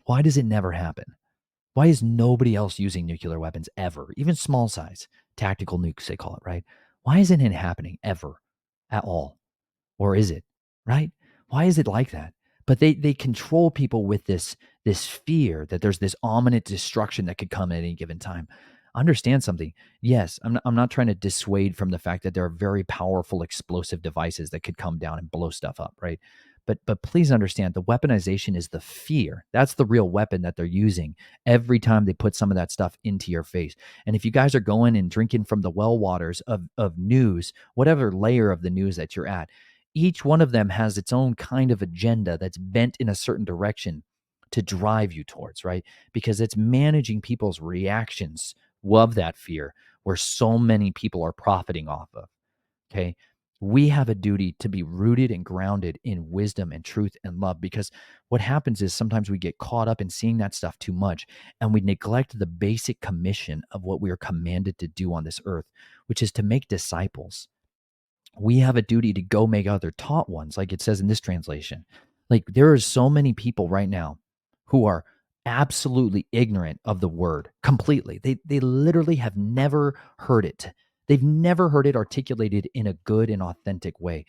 Why does it never happen? Why is nobody else using nuclear weapons ever, even small size, tactical nukes, they call it, right? Why isn't it happening ever at all? Or is it, right? Why is it like that? But they control people with this fear that there's this ominous destruction that could come at any given time. Understand something. Yes, I'm not trying to dissuade from the fact that there are very powerful explosive devices that could come down and blow stuff up, right? But please understand the weaponization is the fear. That's the real weapon that they're using every time they put some of that stuff into your face. And if you guys are going and drinking from the well waters of news, whatever layer of the news that you're at, each one of them has its own kind of agenda that's bent in a certain direction to drive you towards, right? Because it's managing people's reactions of that fear, where so many people are profiting off of. Okay. We have a duty to be rooted and grounded in wisdom and truth and love, because what happens is sometimes we get caught up in seeing that stuff too much and we neglect the basic commission of what we are commanded to do on this earth, which is to make disciples. We have a duty to go make other taught ones, like it says in this translation. Like there are so many people right now who are absolutely ignorant of the word completely. They literally have never heard it. They've never heard it articulated in a good and authentic way.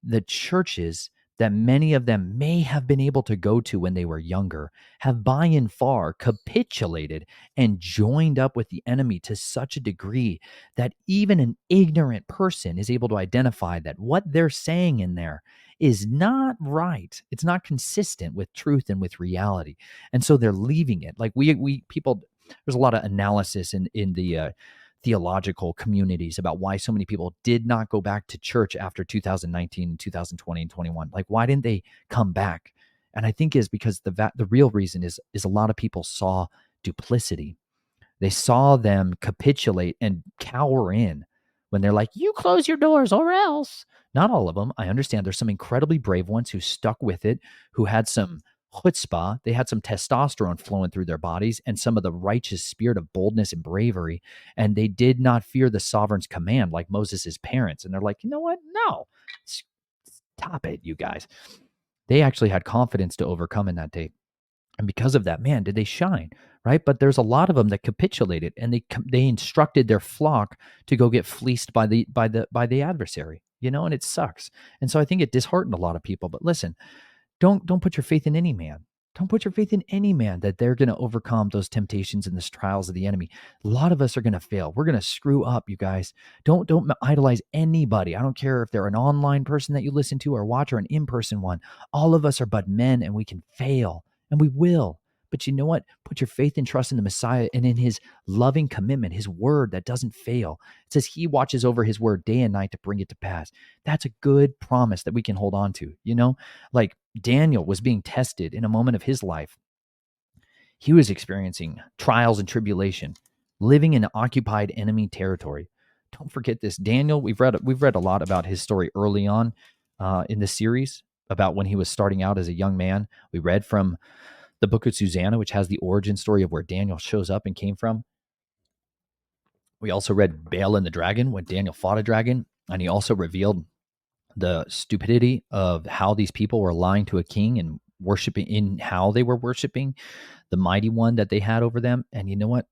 The churches that many of them may have been able to go to when they were younger have by and far capitulated and joined up with the enemy to such a degree that even an ignorant person is able to identify that what they're saying in there is not right. It's not consistent with truth and with reality. And so they're leaving it. Like we people, there's a lot of analysis in the theological communities about why so many people did not go back to church after 2019 and 2020 and 21. Like, why didn't they come back? And I think is because the real reason is a lot of people saw duplicity. They saw them capitulate and cower in when they're like, you close your doors or else. Not all of them. I understand there's some incredibly brave ones who stuck with it, who had some chutzpah. They had some testosterone flowing through their bodies and some of the righteous spirit of boldness and bravery. And they did not fear the sovereign's command like Moses' parents. And they're like, you know what? No, stop it, you guys. They actually had confidence to overcome in that day. And because of that, man, did they shine, right? But there's a lot of them that capitulated and they instructed their flock to go get fleeced by the adversary, and it sucks. And so I think it disheartened a lot of people. But listen, don't put your faith in any man. Don't put your faith in any man that they're going to overcome those temptations and the trials of the enemy. A lot of us are going to fail. We're going to screw up, you guys. Don't idolize anybody. I don't care if they're an online person that you listen to or watch or an in-person one. All of us are but men and we can fail and we will. But you know what? Put your faith and trust in the Messiah and in his loving commitment, his word that doesn't fail. It says he watches over his word day and night to bring it to pass. That's a good promise that we can hold on to, Like Daniel was being tested in a moment of his life. He was experiencing trials and tribulation, living in occupied enemy territory. Don't forget this. Daniel, we've read a lot about his story early on in the series about when he was starting out as a young man. We read from the book of Susanna, which has the origin story of where Daniel shows up and came from. We also read Baal and the dragon, when Daniel fought a dragon, and he also revealed the stupidity of how these people were lying to a king and worshiping in how they were worshiping the mighty one that they had over them. And you know what?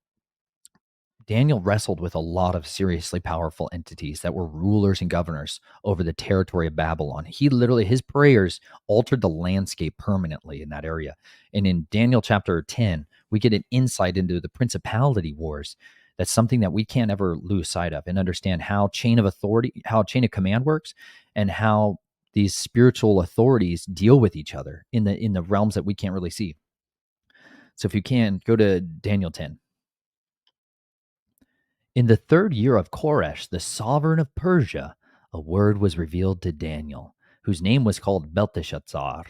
Daniel wrestled with a lot of seriously powerful entities that were rulers and governors over the territory of Babylon. His prayers altered the landscape permanently in that area. And in Daniel chapter 10, we get an insight into the principality wars. That's something that we can't ever lose sight of, and understand how chain of command works, and how these spiritual authorities deal with each other in the realms that we can't really see. So if you can, go to Daniel 10. In the 3rd year of Koresh, the sovereign of Persia, a word was revealed to Daniel, whose name was called Belteshazzar.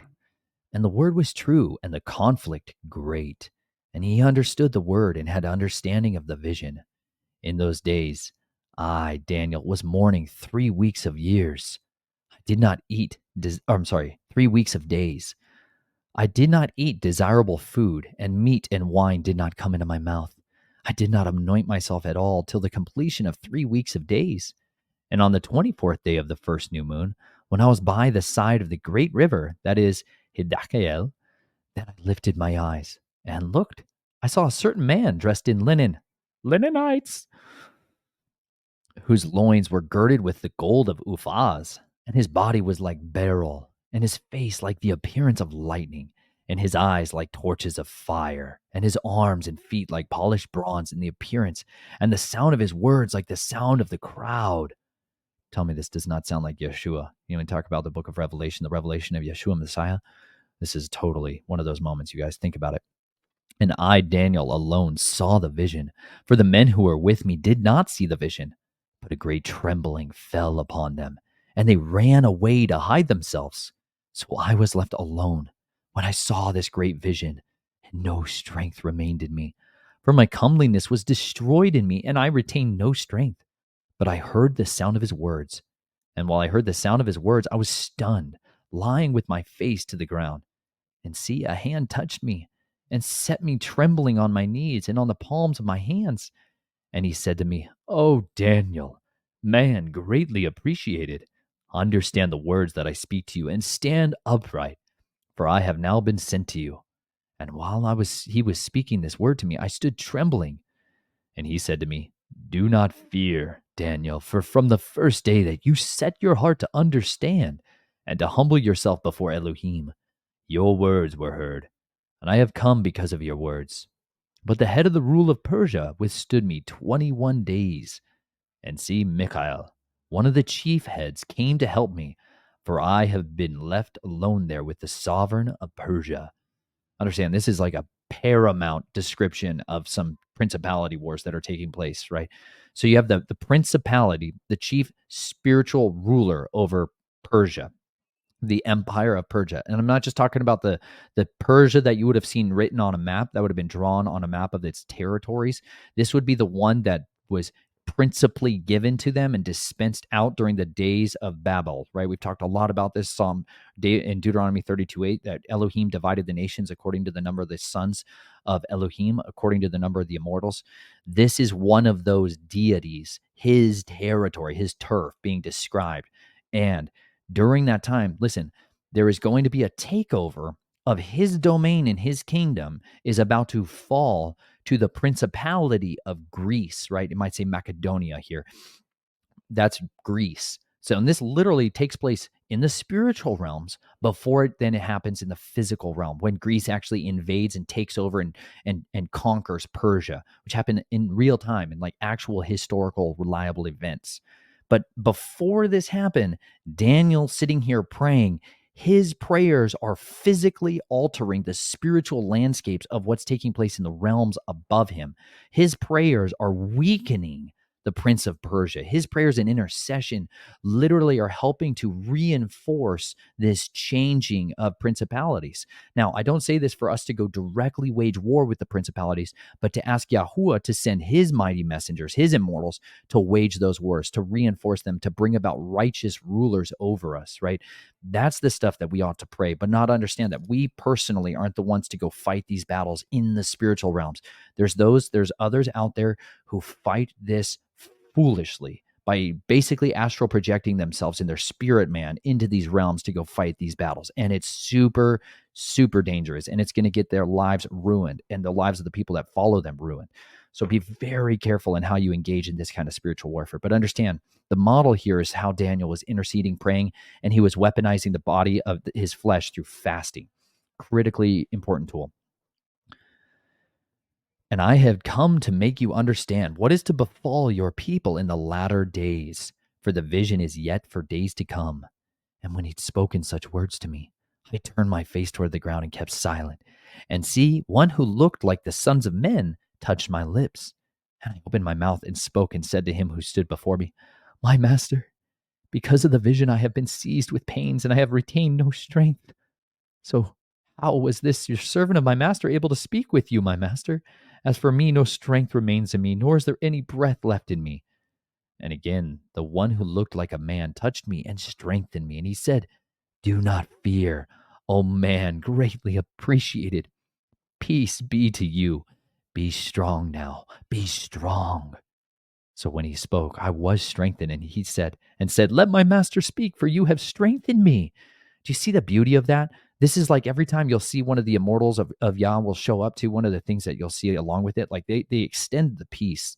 And the word was true, and the conflict great. And he understood the word and had understanding of the vision. In those days, I, Daniel, was mourning 3 weeks of years. I did not eat, 3 weeks of days. I did not eat desirable food, and meat and wine did not come into my mouth. I did not anoint myself at all till the completion of 3 weeks of days. And on the 24th day of the first new moon, when I was by the side of the great river, that is Hiddekel, then I lifted my eyes and looked. I saw a certain man dressed in linenites, whose loins were girded with the gold of Uphaz, and his body was like beryl, and his face like the appearance of lightning, and his eyes like torches of fire, and his arms and feet like polished bronze in the appearance, and the sound of his words like the sound of the crowd. Tell me this does not sound like Yeshua. You know, when we talk about the book of Revelation, the revelation of Yeshua Messiah, this is totally one of those moments, you guys. Think about it. And I, Daniel, alone saw the vision, for the men who were with me did not see the vision, but a great trembling fell upon them, and they ran away to hide themselves. So I was left alone when I saw this great vision, and no strength remained in me. For my comeliness was destroyed in me, and I retained no strength. But I heard the sound of his words, and while I heard the sound of his words, I was stunned, lying with my face to the ground. And see, a hand touched me and set me trembling on my knees and on the palms of my hands. And he said to me, "Oh, Daniel, man greatly appreciated, understand the words that I speak to you and stand upright, for I have now been sent to you." And while he was speaking this word to me, I stood trembling. And he said to me, "Do not fear, Daniel, for from the first day that you set your heart to understand and to humble yourself before Elohim, your words were heard, and I have come because of your words. But the head of the rule of Persia withstood me 21 days. And see, Michael, one of the chief heads, came to help me, for I have been left alone there with the sovereign of Persia." Understand, this is like a paramount description of some principality wars that are taking place, right? So you have the principality, the chief spiritual ruler over Persia, the empire of Persia. And I'm not just talking about the Persia that you would have seen written on a map, that would have been drawn on a map of its territories. This would be the one that was principally given to them and dispensed out during the days of Babel, right? We've talked a lot about this Psalm in Deuteronomy 32:8, that Elohim divided the nations according to the number of the sons of Elohim, according to the number of the immortals. This is one of those deities, his territory, his turf being described. And during that time, listen, there is going to be a takeover of his domain and his kingdom is about to fall to the principality of Greece, right? It might say Macedonia here. That's Greece. So, and this literally takes place in the spiritual realms before it happens in the physical realm, when Greece actually invades and takes over and conquers Persia, which happened in real time in like actual historical reliable events. But before this happened, Daniel sitting here praying, his prayers are physically altering the spiritual landscapes of what's taking place in the realms above him. His prayers are weakening the prince of Persia. His prayers and intercession literally are helping to reinforce this changing of principalities. Now, I don't say this for us to go directly wage war with the principalities, but to ask Yahuwah to send his mighty messengers, his immortals, to wage those wars, to reinforce them, to bring about righteous rulers over us, right? That's the stuff that we ought to pray, but not understand that we personally aren't the ones to go fight these battles in the spiritual realms. There's others out there who fight this foolishly by basically astral projecting themselves in their spirit man into these realms to go fight these battles. And it's super, super dangerous. And it's going to get their lives ruined and the lives of the people that follow them ruined. So be very careful in how you engage in this kind of spiritual warfare. But understand, the model here is how Daniel was interceding, praying, and he was weaponizing the body of his flesh through fasting. Critically important tool. "And I have come to make you understand what is to befall your people in the latter days, for the vision is yet for days to come." And when he'd spoken such words to me, I turned my face toward the ground and kept silent. And see, one who looked like the sons of men touched my lips. And I opened my mouth and spoke and said to him who stood before me, "My master, because of the vision I have been seized with pains, and I have retained no strength. So how was this your servant of my master able to speak with you, my master? As for me, no strength remains in me, nor is there any breath left in me." And again, the one who looked like a man touched me and strengthened me. And he said, "Do not fear, O man, greatly appreciated. Peace be to you. Be strong now. Be strong." So when he spoke, I was strengthened, and he said, "Let my master speak, for you have strengthened me." Do you see the beauty of that? This is like every time you'll see one of the immortals of Yah will show up to, one of the things that you'll see along with it, like they extend the peace.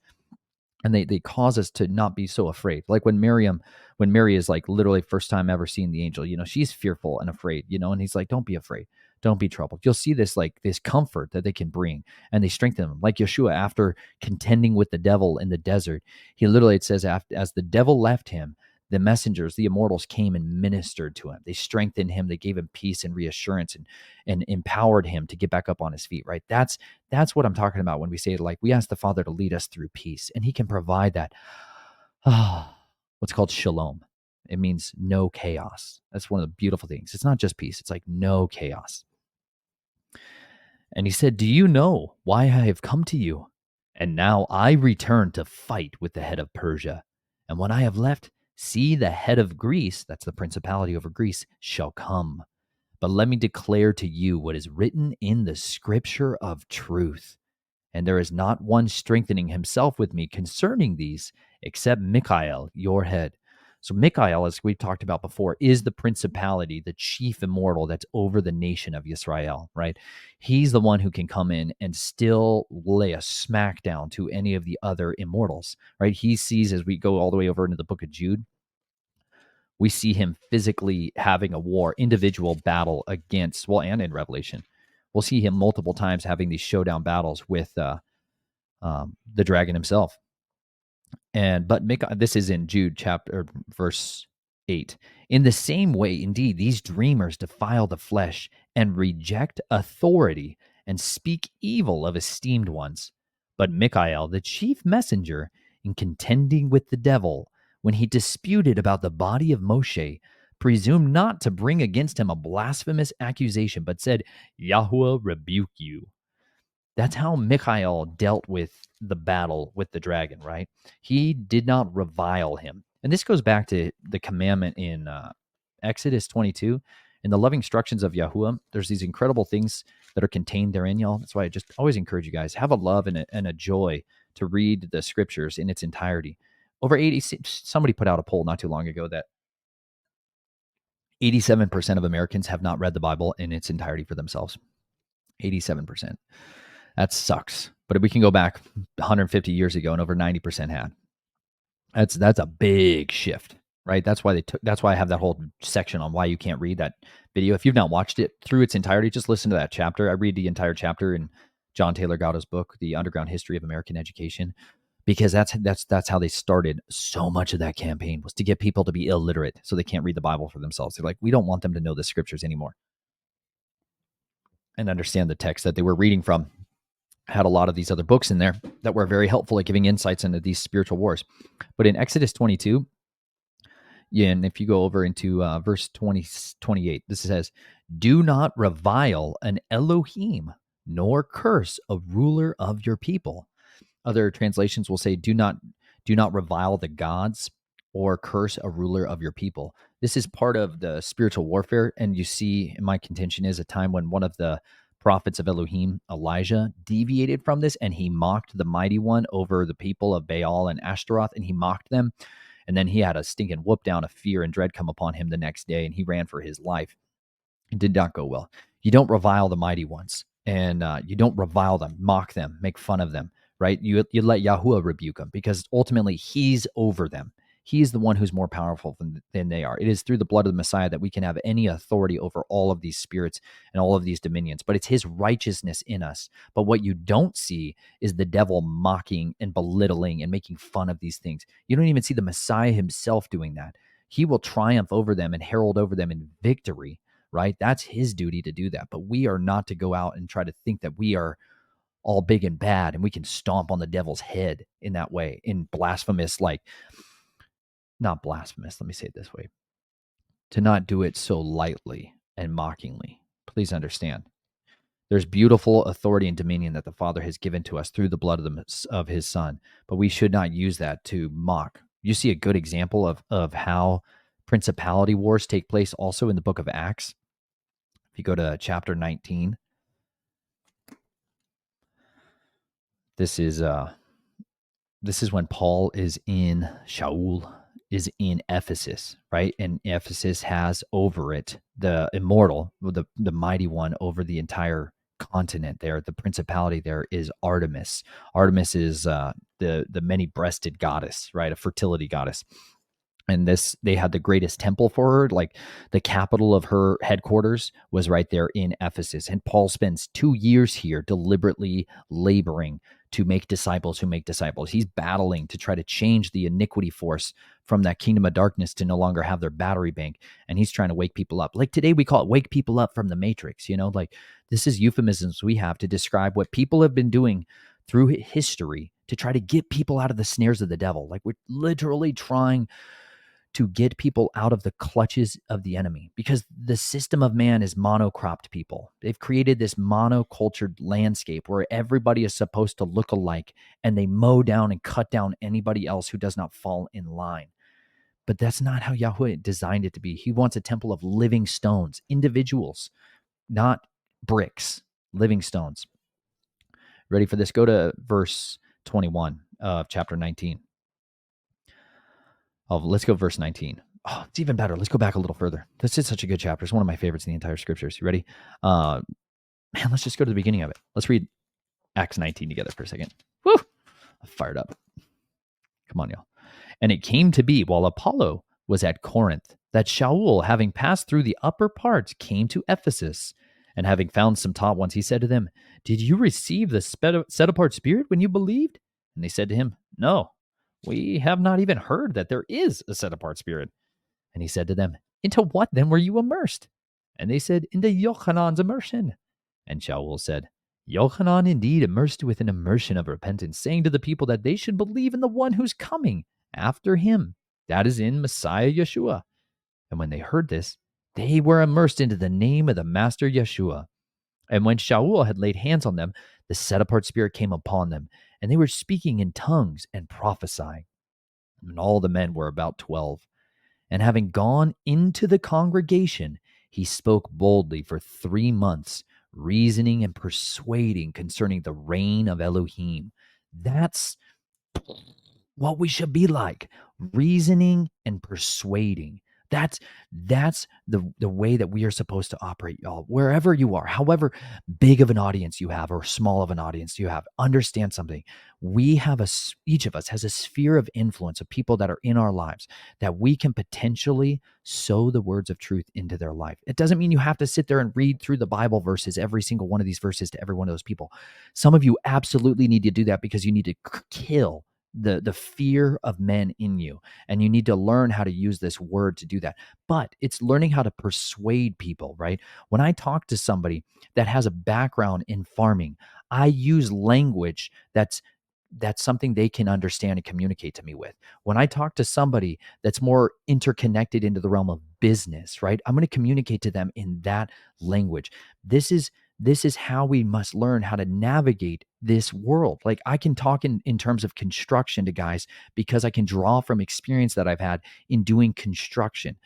And they cause us to not be so afraid. Like when Mary is like literally first time ever seeing the angel, she's fearful and afraid, and he's like, don't be afraid. Don't be troubled. You'll see this like this comfort that they can bring, and they strengthen them. Like Yeshua, after contending with the devil in the desert, he literally, it says, after, as the devil left him, the messengers, the immortals came and ministered to him. They strengthened him. They gave him peace and reassurance and empowered him to get back up on his feet, right? That's what I'm talking about when we say, like, we ask the Father to lead us through peace, and he can provide that. What's called shalom. It means no chaos. That's one of the beautiful things. It's not just peace. It's like no chaos. And he said, do you know why I have come to you? And now I return to fight with the head of Persia. And when I have left, see, the head of Greece, that's the principality over Greece, shall come. But let me declare to you what is written in the scripture of truth. And there is not one strengthening himself with me concerning these, except Michael, your head. So Michael, as we've talked about before, is the principality, the chief immortal that's over the nation of Israel, right? He's the one who can come in and still lay a smackdown to any of the other immortals, right? He sees, as we go all the way over into the book of Jude, we see him physically having a war, individual battle against, well, and in Revelation, we'll see him multiple times having these showdown battles with the dragon himself. But this is in Jude chapter verse 8. In the same way, indeed, these dreamers defile the flesh and reject authority and speak evil of esteemed ones. But Michael, the chief messenger, in contending with the devil, when he disputed about the body of Moshe, presumed not to bring against him a blasphemous accusation, but said, Yahuwah rebuke you. That's how Michael dealt with the battle with the dragon, right? He did not revile him. And this goes back to the commandment in Exodus 22. In the loving instructions of Yahuwah, there's these incredible things that are contained therein, y'all. That's why I just always encourage you guys, have a love and a joy to read the scriptures in its entirety. Over 80, somebody put out a poll not too long ago that 87% of Americans have not read the Bible in its entirety for themselves. 87%. That sucks. But if we can go back 150 years ago and over 90% had. That's a big shift, right? That's why I have that whole section on why you can't read that video. If you've not watched it through its entirety, just listen to that chapter. I read the entire chapter in John Taylor Gatto's book, The Underground History of American Education, because that's how they started so much of that campaign, was to get people to be illiterate so they can't read the Bible for themselves. They're like, we don't want them to know the scriptures anymore and understand the text that they were reading from. Had a lot of these other books in there that were very helpful at giving insights into these spiritual wars. But in Exodus 22, and if you go over into verse 28, this says, do not revile an Elohim, nor curse a ruler of your people. Other translations will say, do not revile the gods or curse a ruler of your people. This is part of the spiritual warfare. And you see, my contention is a time when one of the prophets of Elohim, Elijah, deviated from this, and he mocked the mighty one over the people of Baal and Ashtaroth, and he mocked them. And then he had a stinking whoop down of fear and dread come upon him the next day, and he ran for his life. It did not go well. You don't revile the mighty ones, and you don't revile them, mock them, make fun of them, right? You let Yahuwah rebuke them, because ultimately he's over them. He is the one who's more powerful than they are. It is through the blood of the Messiah that we can have any authority over all of these spirits and all of these dominions. But it's his righteousness in us. But what you don't see is the devil mocking and belittling and making fun of these things. You don't even see the Messiah himself doing that. He will triumph over them and herald over them in victory, right? That's his duty to do that. But we are not to go out and try to think that we are all big and bad and we can stomp on the devil's head in that way, in blasphemous, not blasphemous, let me say it this way, to not do it so lightly and mockingly. Please understand. There's beautiful authority and dominion that the Father has given to us through the blood of his Son, but we should not use that to mock. You see a good example of how principality wars take place also in the book of Acts. If you go to chapter 19, this is when Shaul is in Ephesus, right? And Ephesus has over it the immortal, the mighty one over the entire continent there, the principality there, is Artemis. Artemis is the many-breasted goddess, right? A fertility goddess. And they had the greatest temple for her. Like, the capital of her headquarters was right there in Ephesus. And Paul spends 2 years here deliberately laboring to make disciples who make disciples. He's battling to try to change the iniquity force from that kingdom of darkness to no longer have their battery bank. And he's trying to wake people up. Like, today we call it wake people up from the matrix. Like, this is euphemisms we have to describe what people have been doing through history to try to get people out of the snares of the devil. Like, we're literally trying to get people out of the clutches of the enemy, because the system of man is monocropped people. They've created this monocultured landscape where everybody is supposed to look alike, and they mow down and cut down anybody else who does not fall in line. But that's not how Yahweh designed it to be. He wants a temple of living stones, individuals, not bricks, living stones. Ready for this? Go to verse 21 of chapter 19. Oh, let's go verse 19. Oh, it's even better. Let's go back a little further. This is such a good chapter. It's one of my favorites in the entire scriptures. You ready? Man, let's just go to the beginning of it. Let's read Acts 19 together for a second. Woo! I'm fired up. Come on, y'all. And it came to be, while Apollo was at Corinth, that Shaul, having passed through the upper parts, came to Ephesus. And having found some taught ones, he said to them, "Did you receive the set-apart spirit when you believed?" And they said to him, "No. We have not even heard that there is a set-apart spirit." And he said to them, "Into what then were you immersed?" And they said, "Into Yochanan's immersion." And Shaul said, "Yochanan indeed immersed with an immersion of repentance, saying to the people that they should believe in the one who's coming after him, that is, in Messiah Yeshua." And when they heard this, they were immersed into the name of the Master Yeshua. And when Shaul had laid hands on them, the set-apart spirit came upon them, and they were speaking in tongues and prophesying. And all the men were about 12. And having gone into the congregation, he spoke boldly for 3 months, reasoning and persuading concerning the reign of Elohim. That's what we should be like, reasoning and persuading. That's the way that we are supposed to operate, y'all. Wherever you are, however big of an audience you have or small of an audience you have, understand something. We have each of us has a sphere of influence of people that are in our lives that we can potentially sow the words of truth into their life. It doesn't mean you have to sit there and read through the Bible verses, every single one of these verses, to every one of those people. Some of you absolutely need to do that because you need to kill the fear of men in you, and you need to learn how to use this word to do that. But it's learning how to persuade people, right? When I talk to somebody that has a background in farming, I use language that's something they can understand and communicate to me with. When I talk to somebody that's more interconnected into the realm of business, right, I'm going to communicate to them in that language. This is how we must learn how to navigate this world. Like, I can talk in terms of construction to guys because I can draw from experience that I've had in doing construction.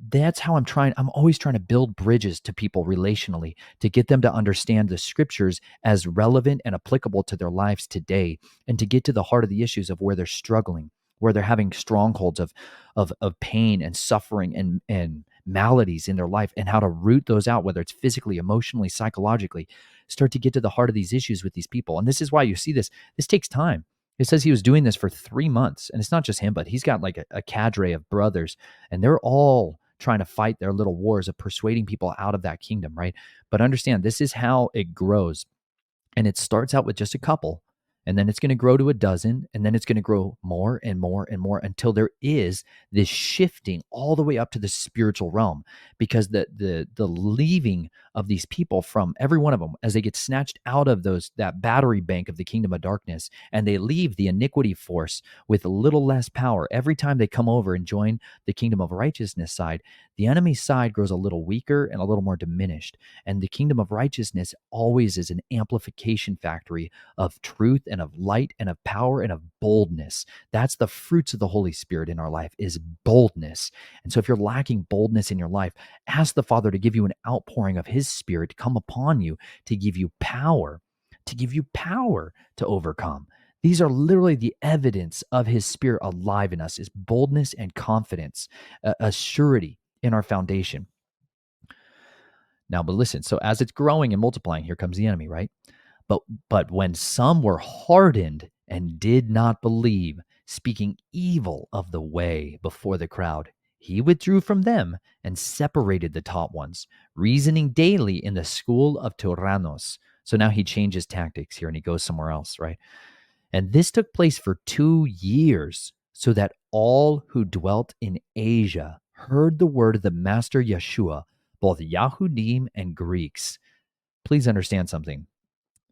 That's how I'm always trying to build bridges to people relationally to get them to understand the scriptures as relevant and applicable to their lives today, and to get to the heart of the issues of where they're struggling, where they're having strongholds of pain and suffering and maladies in their life, and how to root those out, whether it's physically, emotionally, psychologically. Start to get to the heart of these issues with these people. And this is why you see this takes time. It says he was doing this for 3 months, and it's not just him, but he's got like a cadre of brothers, and they're all trying to fight their little wars of persuading people out of that kingdom, right? But understand, this is how it grows. And it starts out with just a couple, and then it's going to grow to a dozen, and then it's going to grow more and more and more until there is this shifting all the way up to the spiritual realm. Because the leaving of these people, from every one of them, as they get snatched out of that battery bank of the kingdom of darkness, and they leave the iniquity force with a little less power, every time they come over and join the kingdom of righteousness side, the enemy's side grows a little weaker and a little more diminished. And the kingdom of righteousness always is an amplification factory of truth and of light and of power and of boldness. That's the fruits of the Holy Spirit in our life, is boldness. And so if you're lacking boldness in your life, ask the Father to give you an outpouring of his Spirit to come upon you, to give you power to overcome. These are literally the evidence of his Spirit alive in us, is boldness and confidence, a surety in our foundation. Now, but listen, so as it's growing and multiplying, here comes the enemy, right? But when some were hardened and did not believe, speaking evil of the way before the crowd, he withdrew from them and separated the taught ones, reasoning daily in the school of Tyrannos. So now he changes tactics here and he goes somewhere else, right? And this took place for 2 years, so that all who dwelt in Asia heard the word of the Master Yeshua, both Yahudim and Greeks. Please understand something.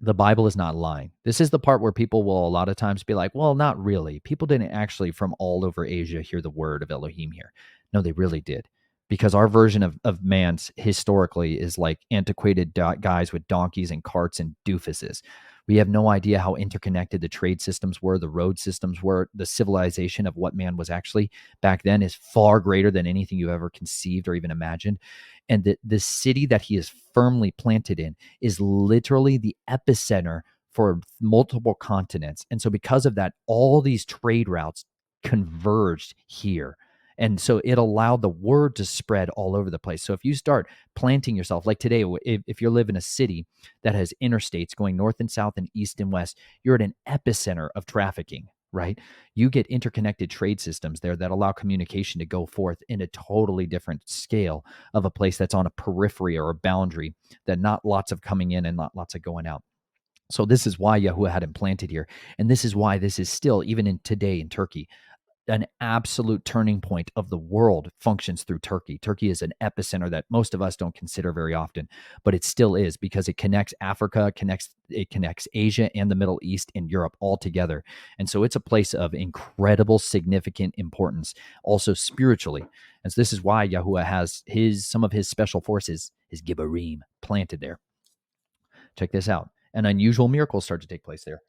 The Bible is not lying. This is the part where people will a lot of times be like, well, not really. People didn't actually from all over Asia hear the word of Elohim here. No, they really did. Because our version of man's historically is like antiquated guys with donkeys and carts and doofuses. We have no idea how interconnected the trade systems were, the road systems were, the civilization of what man was actually back then is far greater than anything you ever conceived or even imagined. And the city that he is firmly planted in is literally the epicenter for multiple continents. And so because of that, all these trade routes converged here. And so it allowed the word to spread all over the place. So if you start planting yourself, like today, if you live in a city that has interstates going north and south and east and west, you're at an epicenter of trafficking, right? You get interconnected trade systems there that allow communication to go forth in a totally different scale of a place that's on a periphery or a boundary that not lots of coming in and not lots of going out. So this is why Yahuwah had him planted here. And this is why this is still, even in today in Turkey, an absolute turning point of the world functions through Turkey. Turkey is an epicenter that most of us don't consider very often, but it still is because it connects Africa, it connects Asia and the Middle East and Europe all together. And so it's a place of incredible significant importance, also spiritually. And so this is why Yahuwah has some of his special forces, his Gibborim, planted there. Check this out. And unusual miracles start to take place there.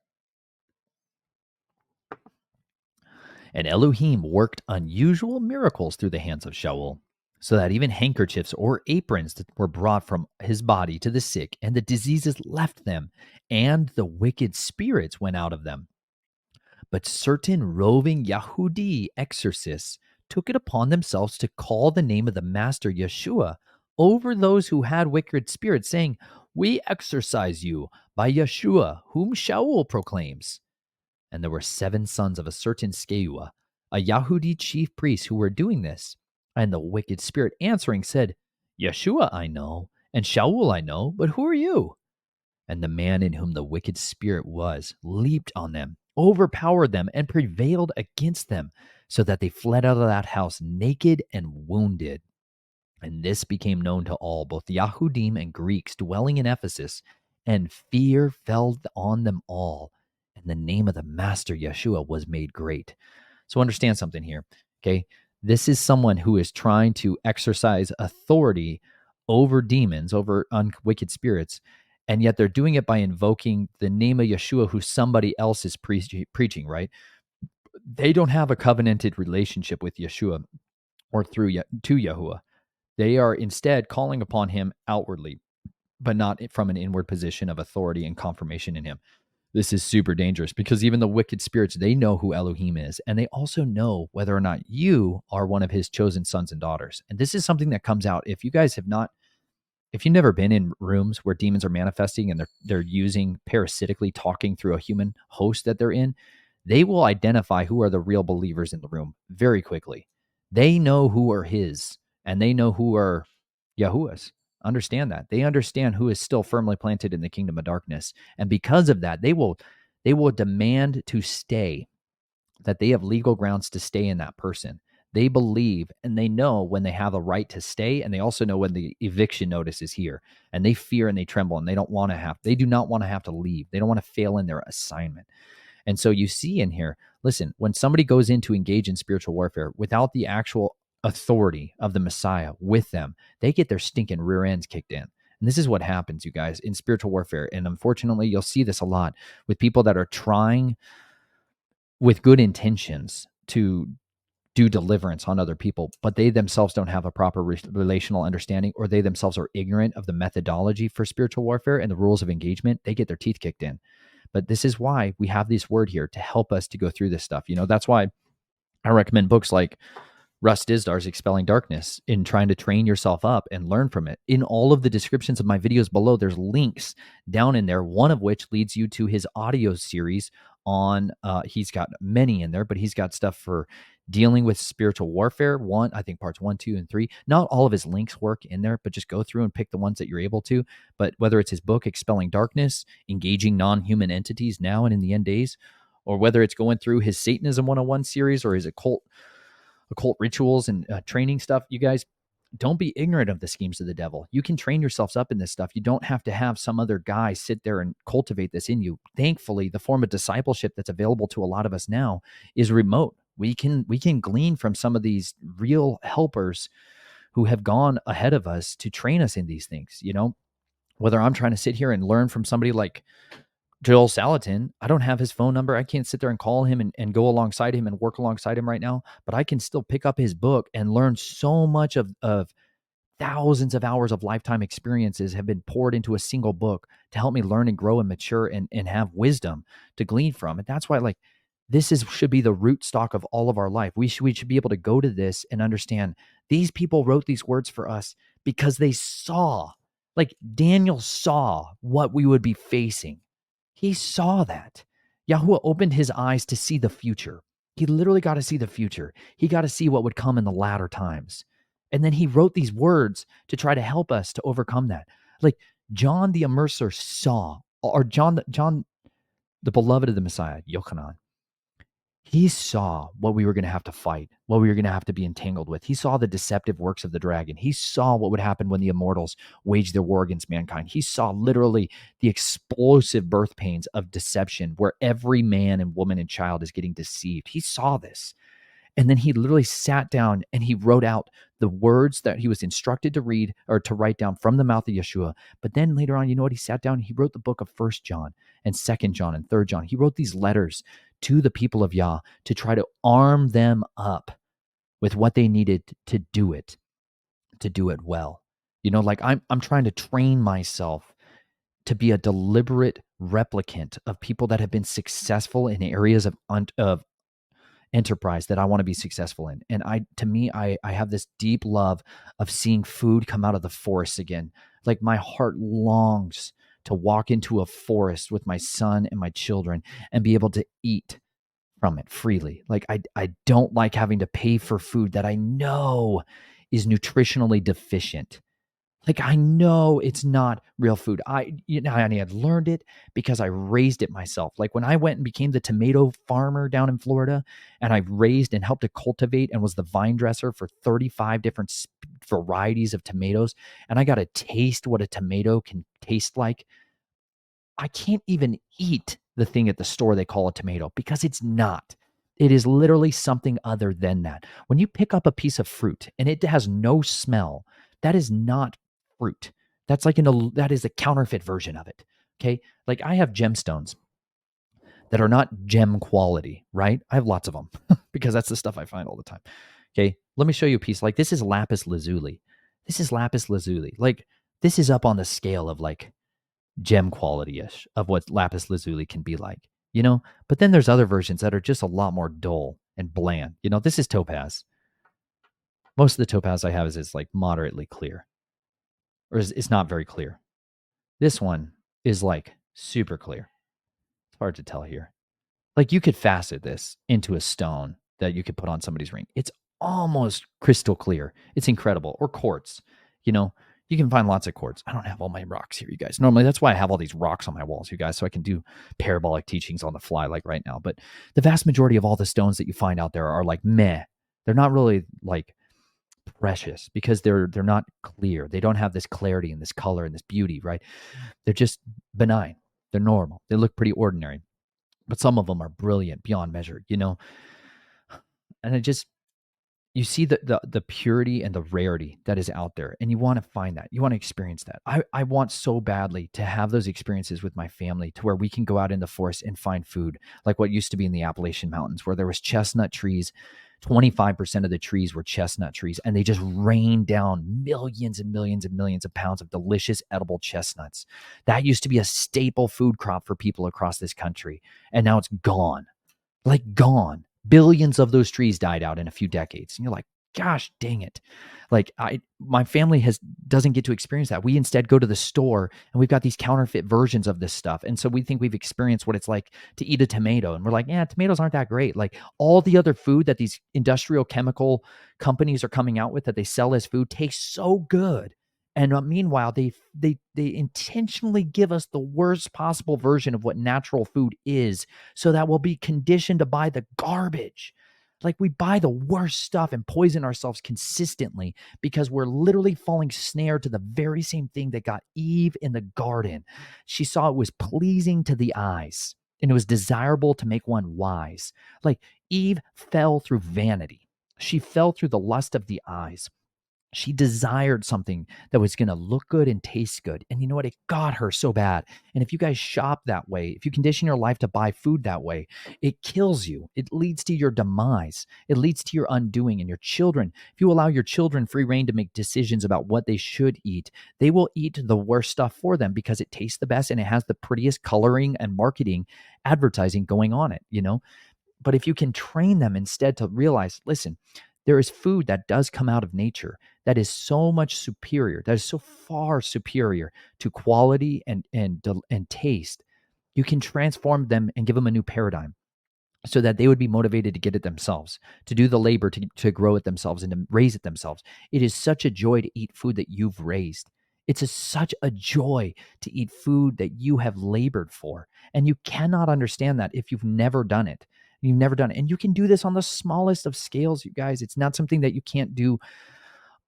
And Elohim worked unusual miracles through the hands of Shaul, so that even handkerchiefs or aprons that were brought from his body to the sick, and the diseases left them, and the wicked spirits went out of them. But certain roving Yahudi exorcists took it upon themselves to call the name of the Master Yeshua over those who had wicked spirits, saying, "We exorcise you by Yeshua, whom Shaul proclaims." And there were 7 sons of a certain Skeua, a Yahudi chief priest, who were doing this. And the wicked spirit answering said, "Yeshua I know, and Shaul I know, but who are you?" And the man in whom the wicked spirit was leaped on them, overpowered them, and prevailed against them, so that they fled out of that house naked and wounded. And this became known to all, both Yahudim and Greeks dwelling in Ephesus, and fear fell on them all. And the name of the Master Yeshua was made great. So understand something here, okay? This is someone who is trying to exercise authority over demons, over wicked spirits, and yet they're doing it by invoking the name of Yeshua, who somebody else is preaching, right? They don't have a covenanted relationship with Yeshua or to Yahuwah. They are instead calling upon him outwardly, but not from an inward position of authority and confirmation in him. This is super dangerous because even the wicked spirits, they know who Elohim is, and they also know whether or not you are one of his chosen sons and daughters. And this is something that comes out if you guys have not, if you've never been in rooms where demons are manifesting and they're using parasitically talking through a human host that they're in, they will identify who are the real believers in the room very quickly. They know who are his, and they know who are Yahuwah's. Understand that. They understand who is still firmly planted in the kingdom of darkness. And because of that, they will demand to stay, that they have legal grounds to stay in that person. They believe and they know when they have a right to stay, and they also know when the eviction notice is here, and they fear and they tremble, and they do not want to have to leave. They don't want to fail in their assignment. And so you see in here, listen, when somebody goes in to engage in spiritual warfare without the actual authority of the Messiah with them, they get their stinking rear ends kicked in. And this is what happens, you guys, in spiritual warfare. And unfortunately, you'll see this a lot with people that are trying with good intentions to do deliverance on other people, but they themselves don't have a proper relational understanding, or they themselves are ignorant of the methodology for spiritual warfare and the rules of engagement. They get their teeth kicked in. But this is why we have this word here to help us to go through this stuff. You know, that's why I recommend books like Russ Disdar's Expelling Darkness, in trying to train yourself up and learn from it. In all of the descriptions of my videos below, there's links down in there, one of which leads you to his audio series on, he's got many in there, but he's got stuff for dealing with spiritual warfare. I think parts 1, 2, and 3. Not all of his links work in there, but just go through and pick the ones that you're able to. But whether it's his book, Expelling Darkness, Engaging Non-Human Entities Now and in the End Days, or whether it's going through his Satanism 101 series or his occult rituals and training stuff, you guys, don't be ignorant of the schemes of the devil. You can train yourselves up in this stuff. You don't have to have some other guy sit there and cultivate this in you. Thankfully, the form of discipleship that's available to a lot of us now is remote. We can glean from some of these real helpers who have gone ahead of us to train us in these things. Whether I'm trying to sit here and learn from somebody like Joel Salatin, I don't have his phone number. I can't sit there and call him and go alongside him and work alongside him right now, but I can still pick up his book and learn so much of thousands of hours of lifetime experiences have been poured into a single book to help me learn and grow and mature and have wisdom to glean from. And that's why, should be the root stock of all of our life. We should be able to go to this and understand these people wrote these words for us because they saw, Daniel saw what we would be facing. He saw that. Yahuwah opened his eyes to see the future. He literally got to see the future. He got to see what would come in the latter times. And then he wrote these words to try to help us to overcome that. John the Immerser saw, or John, the beloved of the Messiah, Yochanan, he saw what we were going to have to fight, what we were going to have to be entangled with. He saw the deceptive works of the dragon. He saw what would happen when the immortals waged their war against mankind. He saw literally the explosive birth pains of deception where every man and woman and child is getting deceived. He saw this. And then he literally sat down and he wrote out the words that he was instructed to read or to write down from the mouth of Yeshua. But then later on, you know what? He sat down and he wrote the book of 1 John and 2 John and 3 John. He wrote these letters to the people of Yah to try to arm them up with what they needed to do it well. I'm trying to train myself to be a deliberate replicant of people that have been successful in areas of enterprise that I want to be successful in. And I have this deep love of seeing food come out of the forest again. My heart longs to walk into a forest with my son and my children and be able to eat from it freely. I don't like having to pay for food that I know is nutritionally deficient. I know it's not real food. I had learned it because I raised it myself. When I went and became the tomato farmer down in Florida, and I raised and helped to cultivate and was the vine dresser for 35 different varieties of tomatoes, and I got to taste what a tomato can taste like. I can't even eat the thing at the store they call a tomato because it's not. It is literally something other than that. When you pick up a piece of fruit and it has no smell, that is not fruit. That's that is a counterfeit version of it. Okay. I have gemstones that are not gem quality, right? I have lots of them because that's the stuff I find all the time. Okay. Let me show you a piece. This is lapis lazuli. This is lapis lazuli. This is up on the scale of gem quality-ish of what lapis lazuli can be like, but then there's other versions that are just a lot more dull and bland. This is topaz. Most of the topaz I have is moderately clear, or it's not very clear. This one is super clear. It's hard to tell here. You could facet this into a stone that you could put on somebody's ring. It's almost crystal clear. It's incredible. Or quartz. You can find lots of quartz. I don't have all my rocks here, you guys. Normally, that's why I have all these rocks on my walls, you guys, so I can do parabolic teachings on the fly right now. But the vast majority of all the stones that you find out there are meh. They're not really precious because they're not clear. They don't have this clarity and this color and this beauty, right? They're just benign. They're normal. They look pretty ordinary. But some of them are brilliant beyond measure, And you see the purity and the rarity that is out there, and you want to find that. You want to experience that. I want so badly to have those experiences with my family to where we can go out in the forest and find food, like what used to be in the Appalachian Mountains, where there was chestnut trees. 25% of the trees were chestnut trees, and they just rained down millions and millions and millions of pounds of delicious edible chestnuts. That used to be a staple food crop for people across this country, and now it's gone. Gone. Billions of those trees died out in a few decades. And you're like, gosh dang it. Like my family doesn't get to experience that. We instead go to the store and we've got these counterfeit versions of this stuff. And so we think we've experienced what it's like to eat a tomato. And we're like, yeah, tomatoes aren't that great. Like all the other food that these industrial chemical companies are coming out with that they sell as food tastes so good. And meanwhile, they intentionally give us the worst possible version of what natural food is so that we'll be conditioned to buy the garbage. Like we buy the worst stuff and poison ourselves consistently because we're literally falling snare to the very same thing that got Eve in the garden. She saw it was pleasing to the eyes and it was desirable to make one wise. Like Eve fell through vanity. She fell through the lust of the eyes. She desired something that was going to look good and taste good. And you know what? It got her so bad. And if you guys shop that way, if you condition your life to buy food that way, it kills you. It leads to your demise. It leads to your undoing. And your children, if you allow your children free reign to make decisions about what they should eat, they will eat the worst stuff for them because it tastes the best and it has the prettiest coloring and marketing advertising going on it, you know? But if you can train them instead to realize, listen, there is food that does come out of nature that is so much superior, that is so far superior to quality and taste. You can transform them and give them a new paradigm so that they would be motivated to get it themselves, to do the labor to grow it themselves and to raise it themselves. It is such a joy to eat food that you've raised. It's such a joy to eat food that you have labored for. And you cannot understand that if you've never done it. You've never done it. And you can do this on the smallest of scales, you guys. It's not something that you can't do.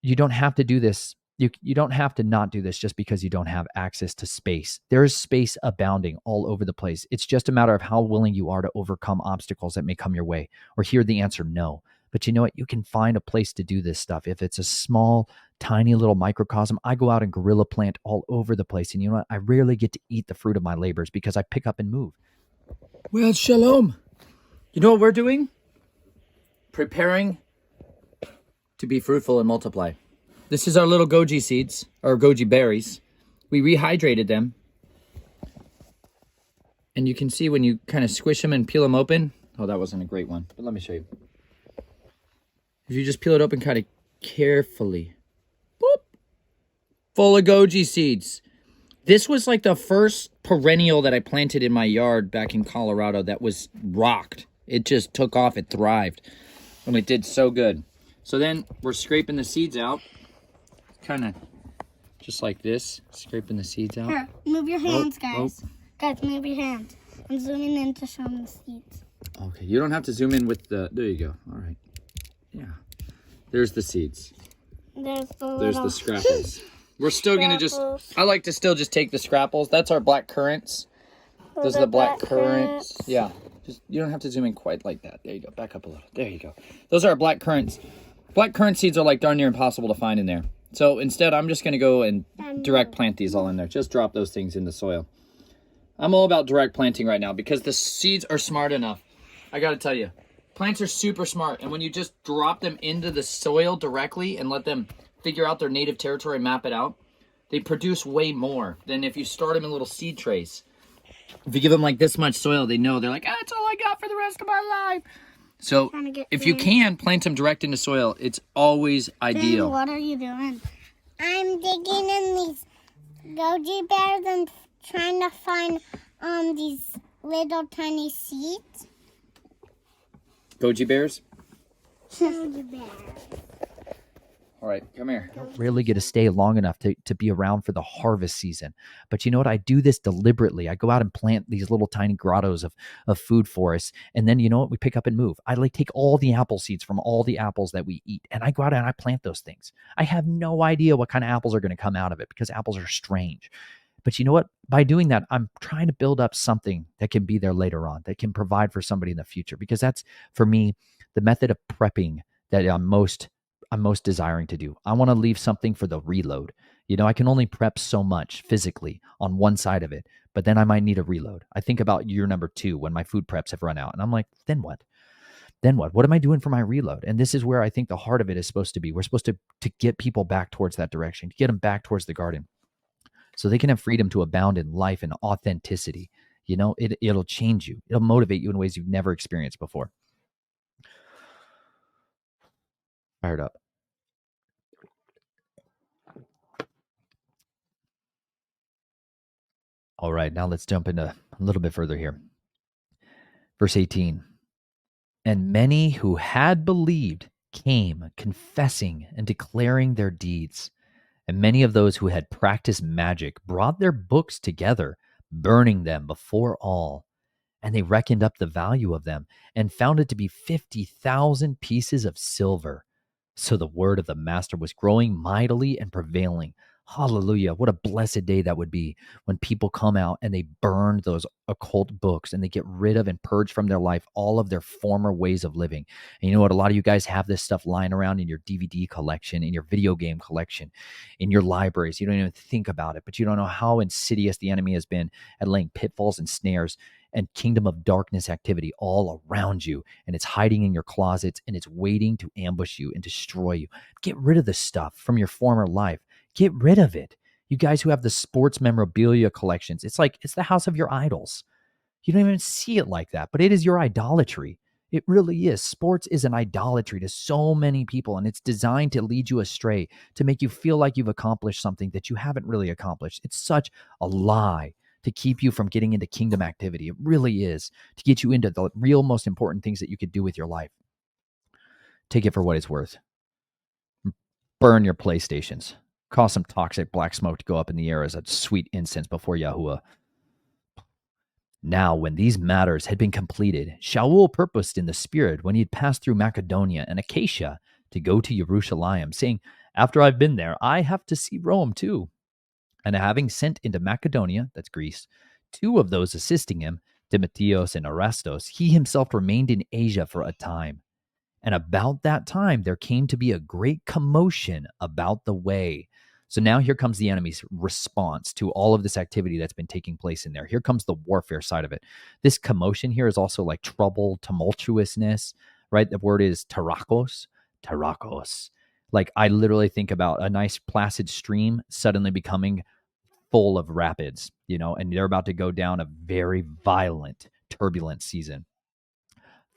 You don't have to do this. You don't have to not do this just because you don't have access to space. There is space abounding all over the place. It's just a matter of how willing you are to overcome obstacles that may come your way or hear the answer no. But you know what? You can find a place to do this stuff. If it's a small, tiny little microcosm, I go out and guerrilla plant all over the place. And you know what? I rarely get to eat the fruit of my labors because I pick up and move. Well, shalom. You know what we're doing? Preparing to be fruitful and multiply. This is our little goji seeds, or goji berries. We rehydrated them. And you can see when you kind of squish them and peel them open. Oh, that wasn't a great one, but let me show you. If you just peel it open kind of carefully. Boop. Full of goji seeds. This was like the first perennial that I planted in my yard back in Colorado that was rocked. It just took off, it thrived. And it did so good. So then we're scraping the seeds out. Kind of just like this, scraping the seeds out. Here, move your hands, guys. Guys, move your hands. I'm zooming in to show them the seeds. Okay, you don't have to zoom in with the, there you go. All right. Yeah. There's the seeds. There's The scrapples. We're still going to just, I like to still just take the scrapples. That's our black currants. Those are the black currants. Yeah. Just, you don't have to zoom in quite like that. There you go. Back up a little. There you go. Those are our black currants. Black currant seeds are like darn near impossible to find in there. So instead, I'm just going to go and direct plant these all in there. Just drop those things in the soil. I'm all about direct planting right now because the seeds are smart enough. I got to tell you, plants are super smart. And when you just drop them into the soil directly and let them figure out their native territory and map it out, they produce way more than if you start them in little seed trays. If you give them like this much soil, they know. They're like, that's all I got for the rest of my life. So if you can plant them direct into soil, it's always ideal. Dan, what are you doing? I'm digging in these goji bears and trying to find these little tiny seeds. Goji bears? Goji bears. All right, come here. Rarely get to stay long enough to be around for the harvest season. But you know what? I do this deliberately. I go out and plant these little tiny grottos of food forests. And then you know what? We pick up and move. I like take all the apple seeds from all the apples that we eat. And I go out and I plant those things. I have no idea what kind of apples are going to come out of it because apples are strange. But you know what? By doing that, I'm trying to build up something that can be there later on, that can provide for somebody in the future. Because that's, for me, the method of prepping that I'm most desiring to do. I want to leave something for the reload. You know, I can only prep so much physically on one side of it, but then I might need a reload. I think about year number 2 when my food preps have run out and I'm like, then what? Then what? What am I doing for my reload? And this is where I think the heart of it is supposed to be. We're supposed to get people back towards that direction, to get them back towards the garden so they can have freedom to abound in life and authenticity. You know, it'll change you. It'll motivate you in ways you've never experienced before. Fired up. All right, now let's jump into a little bit further here. Verse 18. And many who had believed came, confessing and declaring their deeds. And many of those who had practiced magic brought their books together, burning them before all. And they reckoned up the value of them and found it to be 50,000 pieces of silver. So the word of the master was growing mightily and prevailing. Hallelujah. What a blessed day that would be when people come out and they burn those occult books and they get rid of and purge from their life all of their former ways of living. And you know what? A lot of you guys have this stuff lying around in your DVD collection, in your video game collection, in your libraries. You don't even think about it, but you don't know how insidious the enemy has been at laying pitfalls and snares and kingdom of darkness activity all around you. And it's hiding in your closets and it's waiting to ambush you and destroy you. Get rid of the stuff from your former life. Get rid of it. You guys who have the sports memorabilia collections, it's like it's the house of your idols. You don't even see it like that, but it is your idolatry. It really is. Sports is an idolatry to so many people, and it's designed to lead you astray, to make you feel like you've accomplished something that you haven't really accomplished. It's such a lie to keep you from getting into kingdom activity. It really is, to get you into the real most important things that you could do with your life. Take it for what it's worth. Burn your PlayStations. Cause some toxic black smoke to go up in the air as a sweet incense before Yahuwah. Now, when these matters had been completed, Shaul purposed in the spirit when he had passed through Macedonia and Achaia to go to Jerusalem, saying, after I've been there, I have to see Rome too. And having sent into Macedonia, that's Greece, 2 of those assisting him, Timotheus and Erastus, he himself remained in Asia for a time. And about that time, there came to be a great commotion about the way. So now here comes the enemy's response to all of this activity that's been taking place in there. Here comes the warfare side of it. This commotion here is also like trouble, tumultuousness, right? The word is tarakos. Like I literally think about a nice placid stream suddenly becoming full of rapids, and they're about to go down a very violent, turbulent season.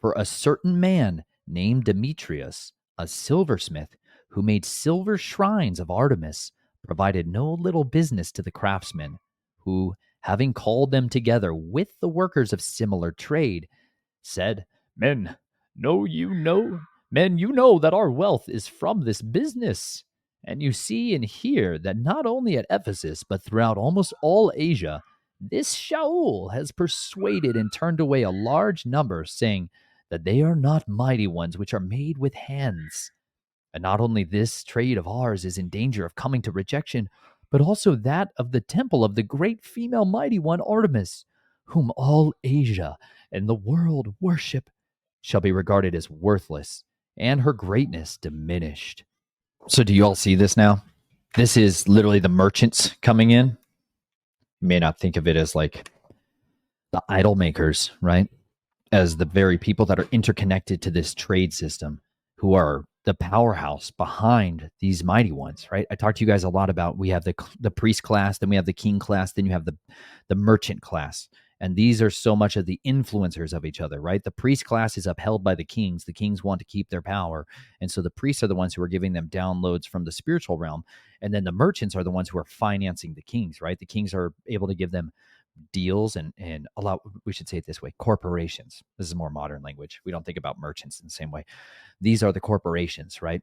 For a certain man named Demetrius, a silversmith, who made silver shrines of Artemis, provided no little business to the craftsmen, who, having called them together with the workers of similar trade, said, Men, you know that our wealth is from this business. And you see and hear that not only at Ephesus, but throughout almost all Asia, this Shaul has persuaded and turned away a large number, saying that they are not mighty ones which are made with hands. And not only this trade of ours is in danger of coming to rejection, but also that of the temple of the great female mighty one Artemis, whom all Asia and the world worship, shall be regarded as worthless, and her greatness diminished. So do you all see this now? This is literally the merchants coming in. You may not think of it as like the idol makers, right? As the very people that are interconnected to this trade system, who are the powerhouse behind these mighty ones, right? I talked to you guys a lot about, we have the priest class, then we have the king class, then you have the merchant class. And these are so much of the influencers of each other, right? The priest class is upheld by the kings. The kings want to keep their power. And so the priests are the ones who are giving them downloads from the spiritual realm. And then the merchants are the ones who are financing the kings, right? The kings are able to give them deals and allow, we should say it this way, corporations. This is more modern language. We don't think about merchants in the same way. These are the corporations, right,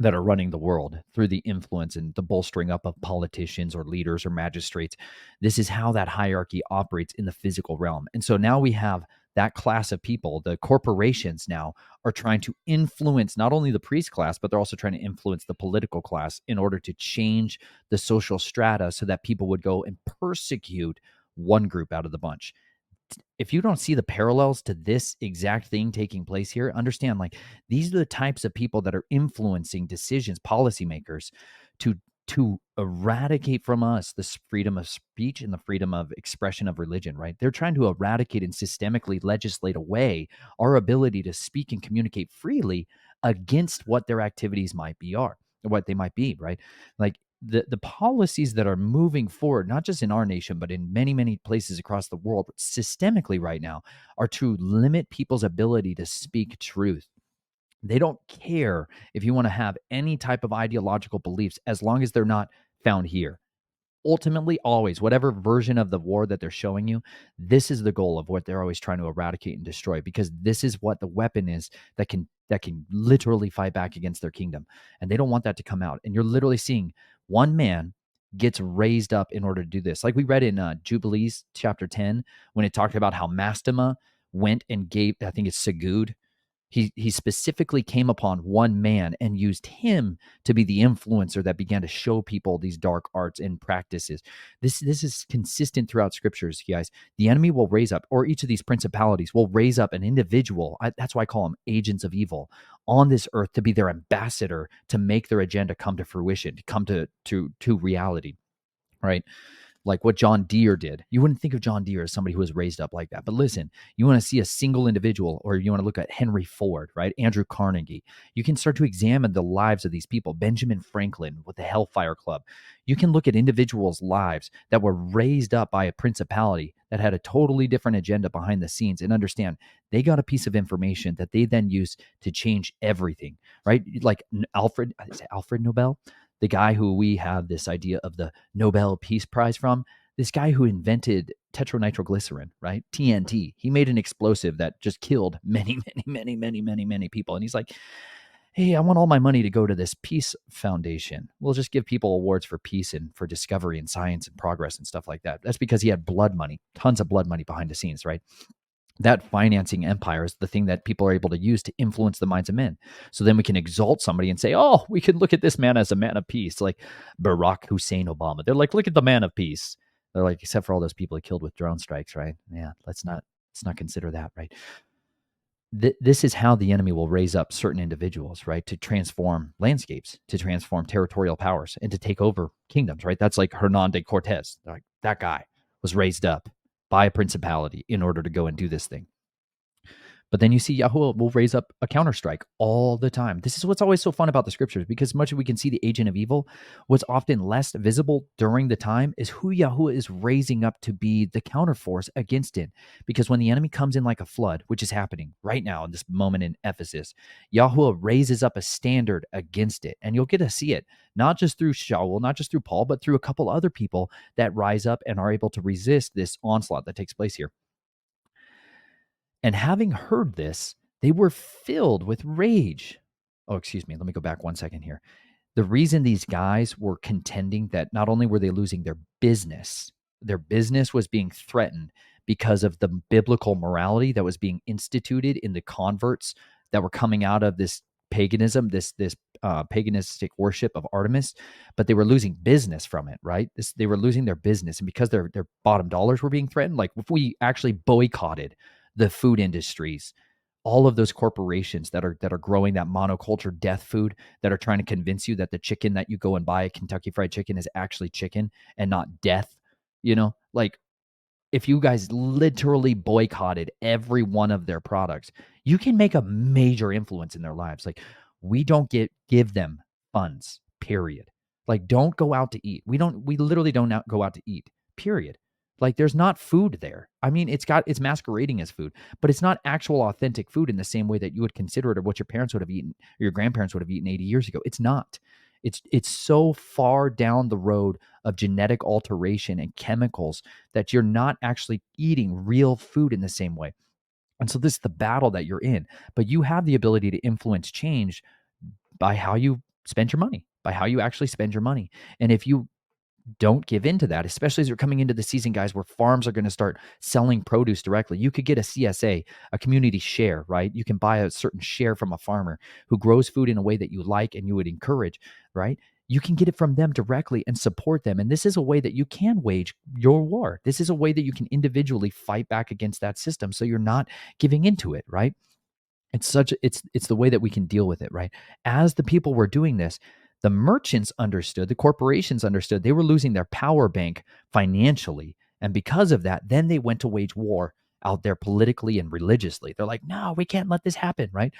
that are running the world through the influence and the bolstering up of politicians or leaders or magistrates. This is how that hierarchy operates in the physical realm. And so now we have that class of people. The corporations now are trying to influence not only the priest class, but they're also trying to influence the political class in order to change the social strata so that people would go and persecute one group out of the bunch. If you don't see the parallels to this exact thing taking place here, understand, like, these are the types of people that are influencing decisions, policymakers, to eradicate from us this freedom of speech and the freedom of expression of religion, right? They're trying to eradicate and systemically legislate away our ability to speak and communicate freely against what their activities might be, what they might be, right? Like, the policies that are moving forward, not just in our nation, but in many, many places across the world, systemically right now, are to limit people's ability to speak truth. They don't care if you want to have any type of ideological beliefs as long as they're not found here. Ultimately, always, whatever version of the war that they're showing you, this is the goal of what they're always trying to eradicate and destroy, because this is what the weapon is that can literally fight back against their kingdom. And they don't want that to come out. And you're literally seeing one man gets raised up in order to do this. Like we read in Jubilees chapter 10, when it talked about how Mastema went and gave, I think it's Segud, he specifically came upon one man and used him to be the influencer that began to show people these dark arts and practices. This is consistent throughout scriptures, guys. The enemy will raise up, or each of these principalities will raise up an individual. That's why I call them agents of evil on this earth, to be their ambassador, to make their agenda come to fruition, to come to reality, right? Like what John Deere did. You wouldn't think of John Deere as somebody who was raised up like that. But listen, you want to see a single individual, or you want to look at Henry Ford, right? Andrew Carnegie. You can start to examine the lives of these people. Benjamin Franklin with the Hellfire Club. You can look at individuals' lives that were raised up by a principality that had a totally different agenda behind the scenes, and understand they got a piece of information that they then use to change everything, right? Like Alfred Nobel, the guy who we have this idea of the Nobel Peace Prize from, this guy who invented tetranitroglycerin, right? TNT. He made an explosive that just killed many people. And he's like, hey, I want all my money to go to this peace foundation. We'll just give people awards for peace and for discovery and science and progress and stuff like that. That's because he had blood money, tons of blood money behind the scenes, right? That financing empire is the thing that people are able to use to influence the minds of men. So then we can exalt somebody and say, oh, we can look at this man as a man of peace, like Barack Hussein Obama. They're like, look at the man of peace. They're like, except for all those people he killed with drone strikes, right? Yeah, let's not consider that, right? This is how the enemy will raise up certain individuals, right, to transform landscapes, to transform territorial powers, and to take over kingdoms, right? That's like Hernan de Cortez. Like, that guy was raised up by a principality in order to go and do this thing. But then you see Yahuwah will raise up a counterstrike all the time. This is what's always so fun about the scriptures, because much as we can see the agent of evil, what's often less visible during the time is who Yahuwah is raising up to be the counterforce against it. Because when the enemy comes in like a flood, which is happening right now in this moment in Ephesus, Yahuwah raises up a standard against it. And you'll get to see it, not just through Shaul, not just through Paul, but through a couple other people that rise up and are able to resist this onslaught that takes place here. And having heard this, they were filled with rage. Oh, excuse me. Let me go back 1 second here. The reason these guys were contending that not only were they losing their business was being threatened because of the biblical morality that was being instituted in the converts that were coming out of this paganism, this paganistic worship of Artemis, but they were losing business from it, right? They were losing their business, and because their bottom dollars were being threatened, like if we actually boycotted the food industries, all of those corporations that are growing that monoculture death food, that are trying to convince you that the chicken that you go and buy, Kentucky Fried Chicken, is actually chicken and not death, like if you guys literally boycotted every one of their products, you can make a major influence in their lives. Like, we don't give them funds, period. Like, don't go out to eat. We literally don't go out to eat, period. Like, there's not food there. I mean, it's masquerading as food, but it's not actual authentic food in the same way that you would consider it, or what your parents would have eaten, or your grandparents would have eaten 80 years ago. It's not. It's so far down the road of genetic alteration and chemicals that you're not actually eating real food in the same way. And so this is the battle that you're in. But you have the ability to influence change by how you spend your money, by how you actually spend your money. And if you don't give in to that, especially as you're coming into the season, guys, where farms are going to start selling produce directly. You could get a CSA, a community share, right? You can buy a certain share from a farmer who grows food in a way that you like and you would encourage, right? You can get it from them directly and support them. And this is a way that you can wage your war. This is a way that you can individually fight back against that system, so you're not giving into it, right? It's the way that we can deal with it, right? As the people were doing this, the merchants understood, the corporations understood they were losing their power bank financially. And because of that, then they went to wage war out there politically and religiously. They're like, no, we can't let this happen, right?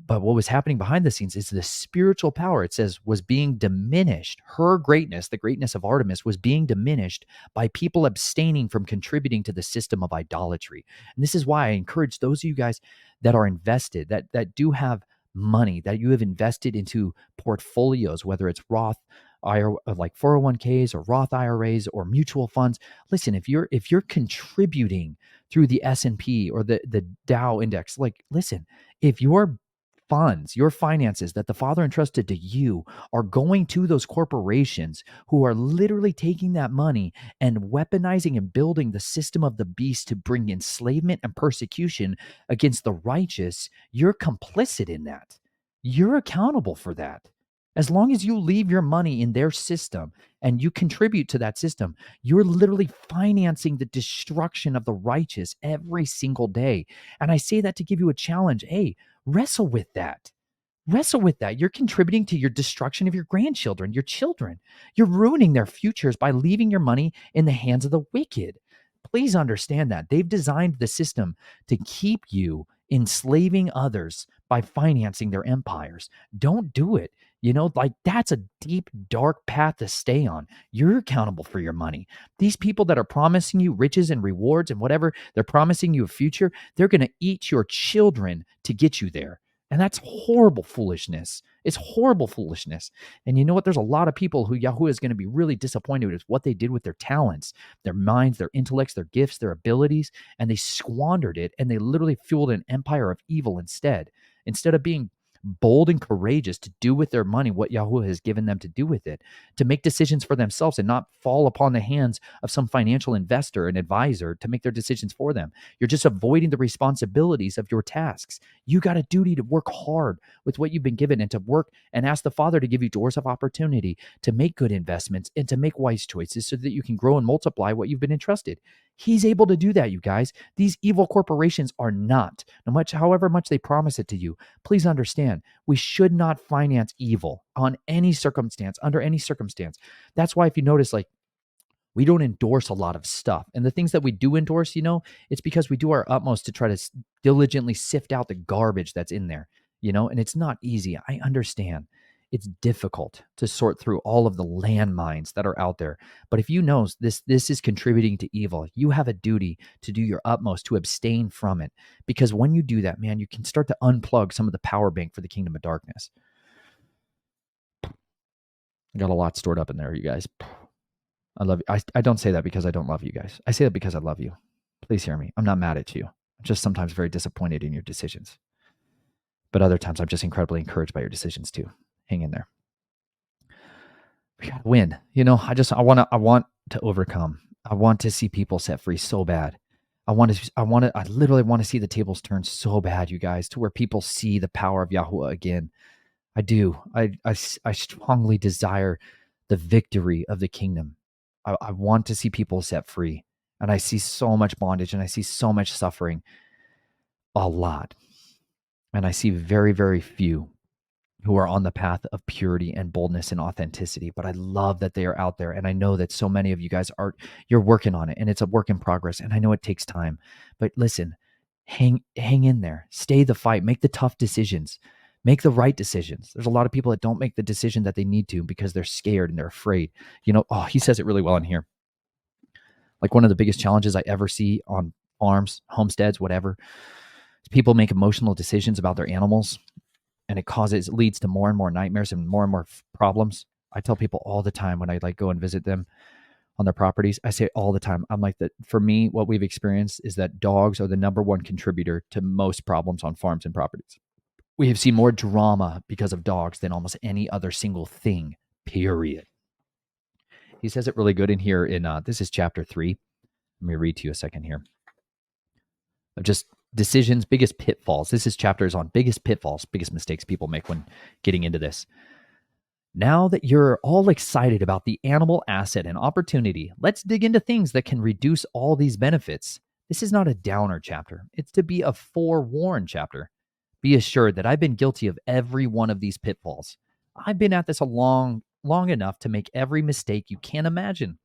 But what was happening behind the scenes is the spiritual power, it says, was being diminished. Her greatness, the greatness of Artemis, was being diminished by people abstaining from contributing to the system of idolatry. And this is why I encourage those of you guys that are invested, that do have money that you have invested into portfolios, whether it's Roth IRA, like 401ks or Roth IRAs or mutual funds. Listen, if you're contributing through the S&P or the Dow index, like, listen, if your funds, your finances that the Father entrusted to you are going to those corporations who are literally taking that money and weaponizing and building the system of the beast to bring enslavement and persecution against the righteous, you're complicit in that. You're accountable for that. As long as you leave your money in their system and you contribute to that system, you're literally financing the destruction of the righteous every single day. And I say that to give you a challenge. Hey, wrestle with that. Wrestle with that. You're contributing to your destruction of your grandchildren, your children. You're ruining their futures by leaving your money in the hands of the wicked. Please understand that. They've designed the system to keep you enslaving others by financing their empires. Don't do it. Like, that's a deep, dark path to stay on. You're accountable for your money. These people that are promising you riches and rewards and whatever, they're promising you a future, they're going to eat your children to get you there. And that's horrible foolishness. It's horrible foolishness. And you know what? There's a lot of people who Yahweh is going to be really disappointed with what they did with their talents, their minds, their intellects, their gifts, their abilities, and they squandered it, and they literally fueled an empire of evil instead of being bold and courageous to do with their money what Yahweh has given them to do with it, to make decisions for themselves and not fall upon the hands of some financial investor and advisor to make their decisions for them. You're just avoiding the responsibilities of your tasks. You got a duty to work hard with what you've been given and to work and ask the Father to give you doors of opportunity to make good investments and to make wise choices so that you can grow and multiply what you've been entrusted. He's able to do that, you guys. These evil corporations are not, however much they promise it to you. Please understand, we should not finance evil on any circumstance, under any circumstance. That's why if you notice, like, we don't endorse a lot of stuff. And the things that we do endorse, it's because we do our utmost to try to diligently sift out the garbage that's in there, and it's not easy. I understand. It's difficult to sort through all of the landmines that are out there. But if you know this is contributing to evil, you have a duty to do your utmost to abstain from it. Because when you do that, man, you can start to unplug some of the power bank for the kingdom of darkness. I got a lot stored up in there, you guys. I love you. I don't say that because I don't love you guys. I say that because I love you. Please hear me. I'm not mad at you. I'm just sometimes very disappointed in your decisions. But other times I'm just incredibly encouraged by your decisions too. Hang in there. We gotta win. I want to overcome. I want to see people set free so bad. I literally want to see the tables turn so bad, you guys, to where people see the power of Yahweh again. I do. I strongly desire the victory of the kingdom. I want to see people set free. And I see so much bondage and I see so much suffering. A lot. And I see very, very few who are on the path of purity and boldness and authenticity. But I love that they are out there. And I know that so many of you guys you're working on it, and it's a work in progress. And I know it takes time, but listen, hang in there, stay the fight, make the tough decisions, make the right decisions. There's a lot of people that don't make the decision that they need to because they're scared and they're afraid. He says it really well in here. Like, one of the biggest challenges I ever see on farms, homesteads, whatever, is people make emotional decisions about their animals. And it leads to more and more nightmares and more problems. I tell people all the time when I go and visit them on their properties, I say all the time, I'm like, that for me, what we've experienced is that dogs are the number one contributor to most problems on farms and properties. We have seen more drama because of dogs than almost any other single thing, period. He says it really good in here this is chapter 3. Let me read to you a second here. Just decisions, biggest pitfalls. This is chapters on biggest pitfalls, biggest mistakes people make when getting into this. Now that you're all excited about the animal asset and opportunity, let's dig into things that can reduce all these benefits. This is not a downer chapter. It's to be a forewarned chapter. Be assured that I've been guilty of every one of these pitfalls. I've been at this long enough to make every mistake you can imagine.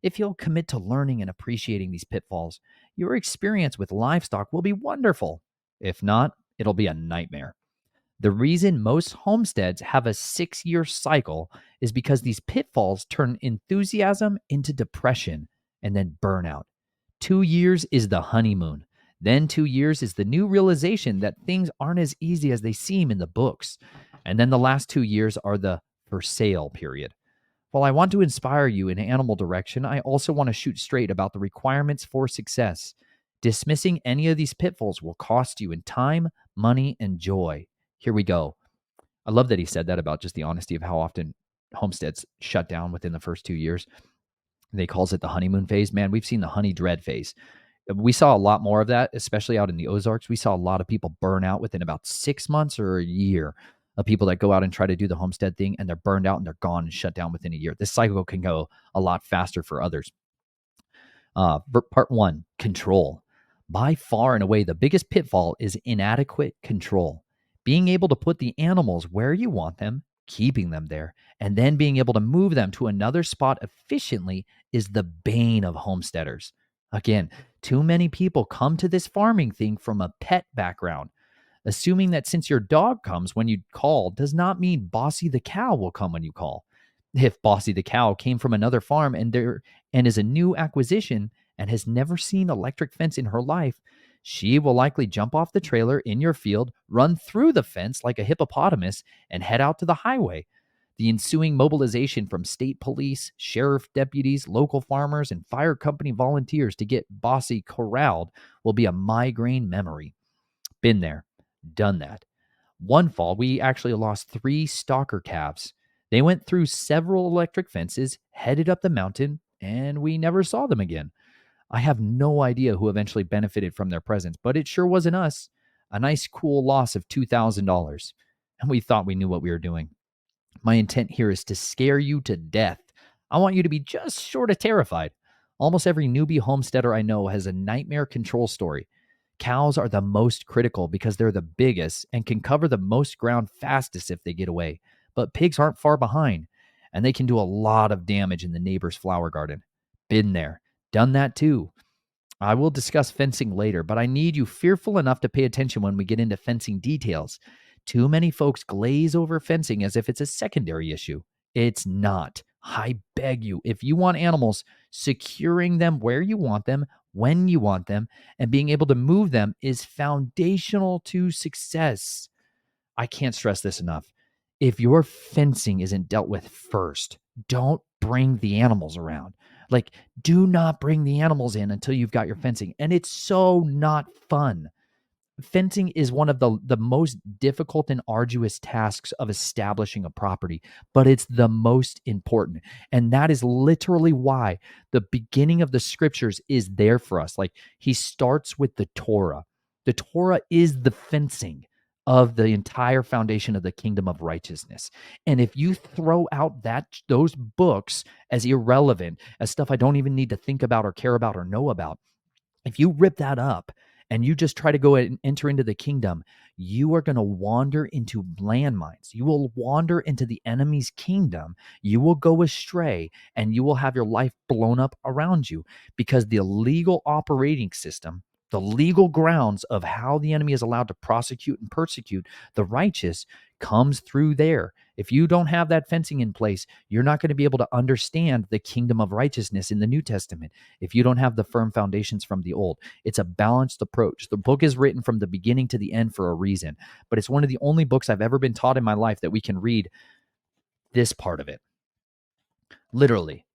If you'll commit to learning and appreciating these pitfalls, your experience with livestock will be wonderful. If not, it'll be a nightmare. The reason most homesteads have a 6-year cycle is because these pitfalls turn enthusiasm into depression and then burnout. 2 years is the honeymoon. Then 2 years is the new realization that things aren't as easy as they seem in the books. And then the last 2 years are the for sale period. While I want to inspire you in animal direction, I also want to shoot straight about the requirements for success. Dismissing any of these pitfalls will cost you in time, money, and joy. Here we go. I love that he said that about just the honesty of how often homesteads shut down within the first 2 years. They calls it the honeymoon phase. Man, we've seen the honey dread phase. We saw a lot more of that, especially out in the Ozarks. We saw a lot of people burn out within about 6 months or a year of people that go out and try to do the homestead thing, and they're burned out and they're gone and shut down within a year. This cycle can go a lot faster for others. Part 1, control. By far and away, the biggest pitfall is inadequate control. Being able to put the animals where you want them, keeping them there, and then being able to move them to another spot efficiently is the bane of homesteaders. Again, too many people come to this farming thing from a pet background, assuming that since your dog comes when you call does not mean Bossy the cow will come when you call. If Bossy the cow came from another farm and is a new acquisition and has never seen electric fence in her life, she will likely jump off the trailer in your field, run through the fence like a hippopotamus, and head out to the highway. The ensuing mobilization from state police, sheriff deputies, local farmers, and fire company volunteers to get Bossy corralled will be a migraine memory. Been there, done that. One fall, we actually lost 3 stalker calves. They went through several electric fences, headed up the mountain, and we never saw them again. I have no idea who eventually benefited from their presence, but it sure wasn't us. A nice, cool loss of $2,000. And we thought we knew what we were doing. My intent here is to scare you to death. I want you to be just short of terrified. Almost every newbie homesteader I know has a nightmare control story. Cows are the most critical because they're the biggest and can cover the most ground fastest if they get away. But pigs aren't far behind, and they can do a lot of damage in the neighbor's flower garden. Been there, done that too. I will discuss fencing later, but I need you fearful enough to pay attention when we get into fencing details. Too many folks glaze over fencing as if it's a secondary issue. It's not. I beg you, if you want animals, securing them where you want them, when you want them, and being able to move them is foundational to success. I can't stress this enough. If your fencing isn't dealt with first, don't bring the animals around. Like, do not bring the animals in until you've got your fencing. And it's so not fun. Fencing is one of the most difficult and arduous tasks of establishing a property, but it's the most important. And that is literally why the beginning of the scriptures is there for us. Like, he starts with the Torah. The Torah is the fencing of the entire foundation of the kingdom of righteousness. And if you throw out those books as irrelevant, as stuff I don't even need to think about or care about or know about, if you rip that up and you just try to go and enter into the kingdom, you are going to wander into landmines. You will wander into the enemy's kingdom. You will go astray and you will have your life blown up around you because the legal operating system, the legal grounds of how the enemy is allowed to prosecute and persecute the righteous comes through there. If you don't have that fencing in place, you're not going to be able to understand the kingdom of righteousness in the New Testament if you don't have the firm foundations from the Old. It's a balanced approach. The book is written from the beginning to the end for a reason, but it's one of the only books I've ever been taught in my life that we can read this part of it. Literally.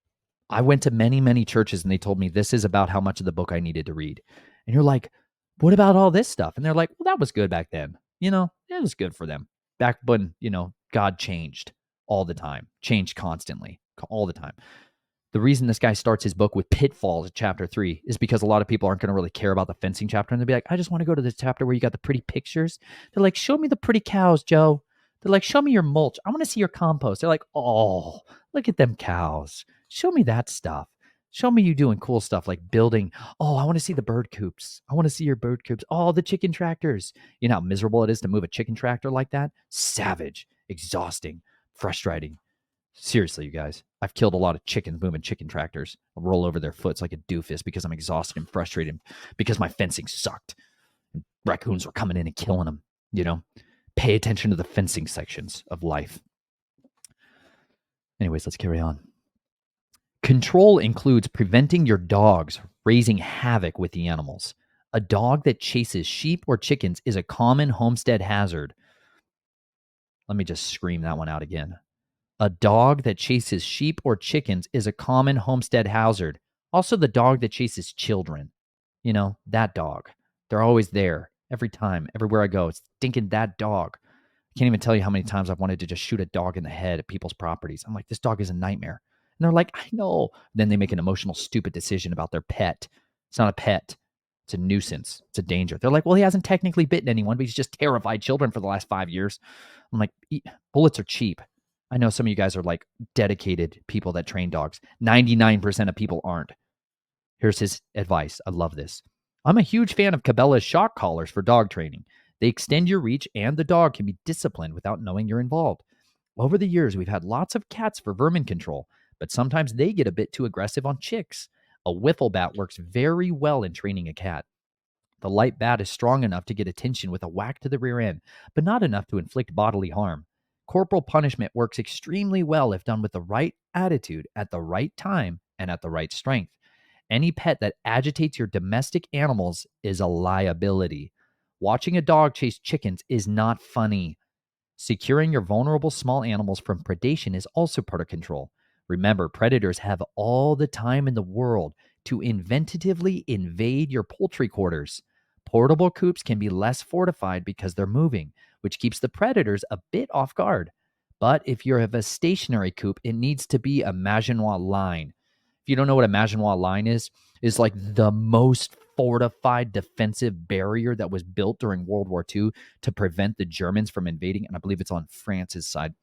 I went to many, many churches and they told me this is about how much of the book I needed to read. And you're like, what about all this stuff? And they're like, well, that was good back then. It was good for them. Back when, God changed all the time, changed constantly, all the time. The reason this guy starts his book with pitfalls at chapter 3 is because a lot of people aren't going to really care about the fencing chapter. And they'll be like, I just want to go to this chapter where you got the pretty pictures. They're like, show me the pretty cows, Joe. They're like, show me your mulch. I want to see your compost. They're like, oh, look at them cows. Show me that stuff. Show me you doing cool stuff like building. Oh, I want to see the bird coops. I want to see your bird coops. Oh, the chicken tractors. You know how miserable it is to move a chicken tractor like that? Savage, exhausting, frustrating. Seriously, you guys, I've killed a lot of chickens moving chicken tractors. I roll over their foots like a doofus because I'm exhausted and frustrated because my fencing sucked. And raccoons were coming in and killing them, Pay attention to the fencing sections of life. Anyways, let's carry on. Control includes preventing your dogs raising havoc with the animals. A dog that chases sheep or chickens is a common homestead hazard. Let me just scream that one out again. A dog that chases sheep or chickens is a common homestead hazard. Also, the dog that chases children. You know, that dog. They're always there every time, everywhere I go. It's stinking that dog. I can't even tell you how many times I've wanted to just shoot a dog in the head at people's properties. I'm like, this dog is a nightmare. And they're like, I know. Then they make an emotional, stupid decision about their pet. It's not a pet. It's a nuisance. It's a danger. They're like, well, he hasn't technically bitten anyone, but he's just terrified children for the last 5 years. I'm like, bullets are cheap. I know some of you guys are like dedicated people that train dogs. 99% of people aren't. Here's his advice. I love this. I'm a huge fan of Cabela's shock collars for dog training. They extend your reach and the dog can be disciplined without knowing you're involved. Over the years, we've had lots of cats for vermin control, but sometimes they get a bit too aggressive on chicks. A wiffle bat works very well in training a cat. The light bat is strong enough to get attention with a whack to the rear end, but not enough to inflict bodily harm. Corporal punishment works extremely well if done with the right attitude at the right time and at the right strength. Any pet that agitates your domestic animals is a liability. Watching a dog chase chickens is not funny. Securing your vulnerable small animals from predation is also part of control. Remember, predators have all the time in the world to inventively invade your poultry quarters. Portable coops can be less fortified because they're moving, which keeps the predators a bit off guard. But if you have a stationary coop, it needs to be a Maginot line. If you don't know what a Maginot line is like the most fortified defensive barrier that was built during World War II to prevent the Germans from invading. And I believe it's on France's side.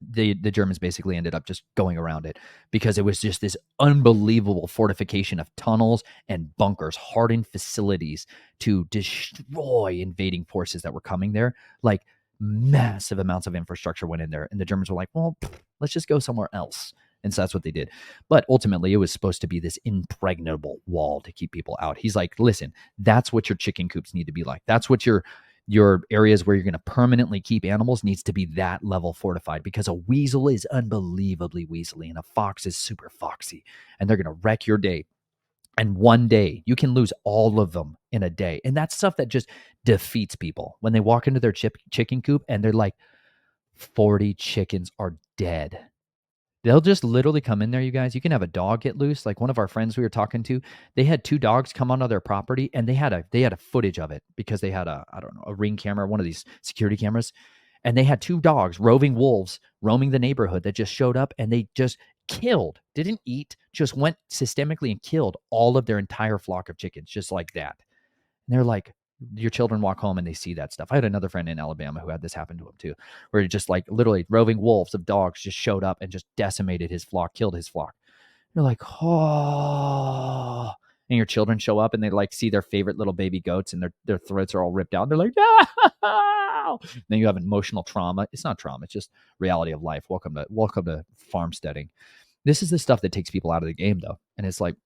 The Germans basically ended up just going around it because it was just this unbelievable fortification of tunnels and bunkers, hardened facilities to destroy invading forces that were coming there. Like massive amounts of infrastructure went in there. And the Germans were like, well, let's just go somewhere else. And so that's what they did. But ultimately, it was supposed to be this impregnable wall to keep people out. He's like, listen, that's what your chicken coops need to be like. That's what your areas where you're going to permanently keep animals needs to be that level fortified, because a weasel is unbelievably weaselly and a fox is super foxy, and they're going to wreck your day. And one day you can lose all of them in a day. And that's stuff that just defeats people when they walk into their chicken coop and they're like, 40 chickens are dead. They'll just literally come in there, you guys. You can have a dog get loose. Like one of our friends we were talking to, they had 2 dogs come onto their property, and they had a footage of it because they had a Ring camera, one of these security cameras, and they had 2 dogs, roving wolves, roaming the neighborhood that just showed up, and they just killed, didn't eat, just went systemically and killed all of their entire flock of chickens just like that. And they're like, your children walk home and they see that stuff. I had another friend in Alabama who had this happen to him too, where just like literally roving wolves of dogs just showed up and just decimated his flock, killed his flock. You're like, oh, and your children show up and they like see their favorite little baby goats and their throats are all ripped out. And they're like, oh. Then you have emotional trauma. It's not trauma. It's just reality of life. Welcome to farmsteading. This is the stuff that takes people out of the game though. And it's like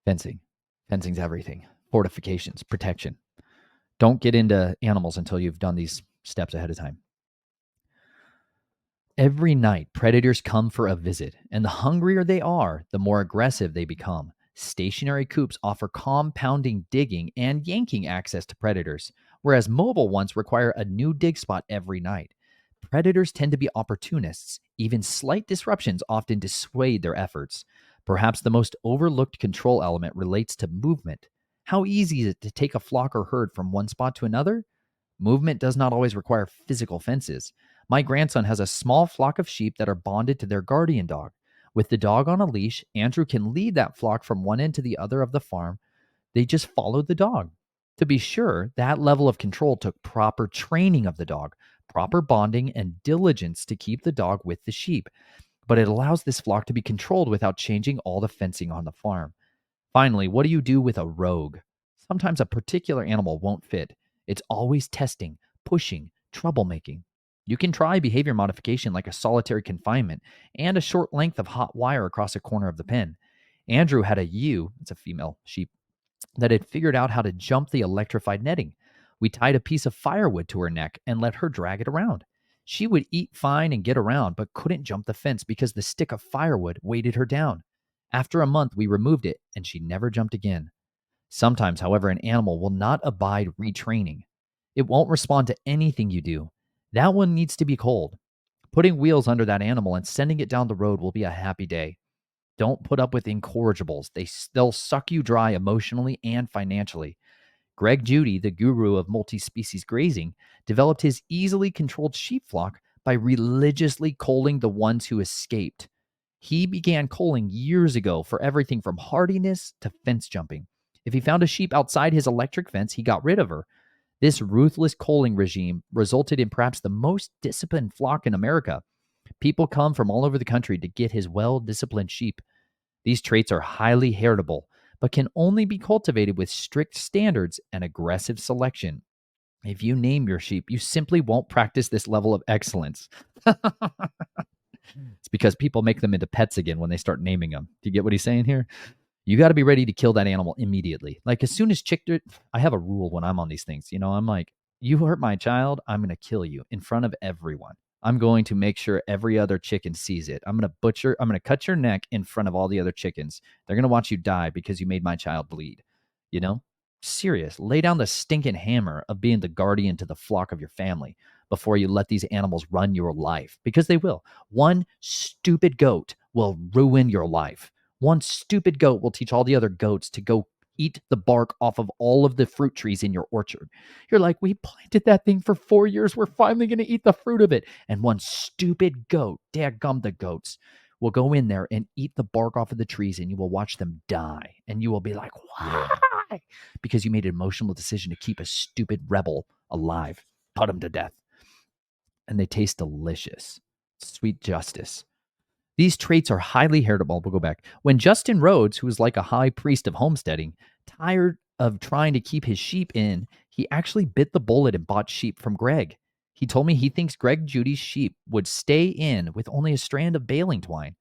fencing's everything. Fortifications, protection. Don't get into animals until you've done these steps ahead of time. Every night, predators come for a visit, and the hungrier they are, the more aggressive they become. Stationary coops offer compounding digging and yanking access to predators, whereas mobile ones require a new dig spot every night. Predators tend to be opportunists. Even slight disruptions often dissuade their efforts. Perhaps the most overlooked control element relates to movement. How easy is it to take a flock or herd from one spot to another? Movement does not always require physical fences. My grandson has a small flock of sheep that are bonded to their guardian dog. With the dog on a leash, Andrew can lead that flock from one end to the other of the farm. They just followed the dog. To be sure, that level of control took proper training of the dog, proper bonding, and diligence to keep the dog with the sheep. But it allows this flock to be controlled without changing all the fencing on the farm. Finally, what do you do with a rogue? Sometimes a particular animal won't fit. It's always testing, pushing, troublemaking. You can try behavior modification like a solitary confinement and a short length of hot wire across a corner of the pen. Andrew had a ewe, it's a female sheep, that had figured out how to jump the electrified netting. We tied a piece of firewood to her neck and let her drag it around. She would eat fine and get around, but couldn't jump the fence because the stick of firewood weighted her down. After a month, we removed it, and she never jumped again. Sometimes, however, an animal will not abide retraining. It won't respond to anything you do. That one needs to be cold. Putting wheels under that animal and sending it down the road will be a happy day. Don't put up with incorrigibles. They'll suck you dry emotionally and financially. Greg Judy, the guru of multi-species grazing, developed his easily controlled sheep flock by religiously culling the ones who escaped. He began culling years ago for everything from hardiness to fence jumping. If he found a sheep outside his electric fence, he got rid of her. This ruthless culling regime resulted in perhaps the most disciplined flock in America. People come from all over the country to get his well-disciplined sheep. These traits are highly heritable, but can only be cultivated with strict standards and aggressive selection. If you name your sheep, you simply won't practice this level of excellence. It's because people make them into pets again when they start naming them. Do you get what he's saying here? You got to be ready to kill that animal immediately. Like as soon as I have a rule when I'm on these things. I'm like, you hurt my child, I'm going to kill you in front of everyone. I'm going to make sure every other chicken sees it. I'm going to cut your neck in front of all the other chickens. They're going to watch you die because you made my child bleed. You know? Serious. Lay down the stinking hammer of being the guardian to the flock of your family before you let these animals run your life, because they will. One stupid goat will ruin your life. One stupid goat will teach all the other goats to go eat the bark off of all of the fruit trees in your orchard. You're like, we planted that thing for 4 years. We're finally going to eat the fruit of it. And one stupid goat, dadgum the goats, will go in there and eat the bark off of the trees, and you will watch them die. And you will be like, why? Because you made an emotional decision to keep a stupid rebel alive. Cut him to death. And they taste delicious. Sweet justice. These traits are highly heritable. We'll go back. When Justin Rhodes, who was like a high priest of homesteading, tired of trying to keep his sheep in, he actually bit the bullet and bought sheep from Greg. He told me he thinks Greg Judy's sheep would stay in with only a strand of baling twine.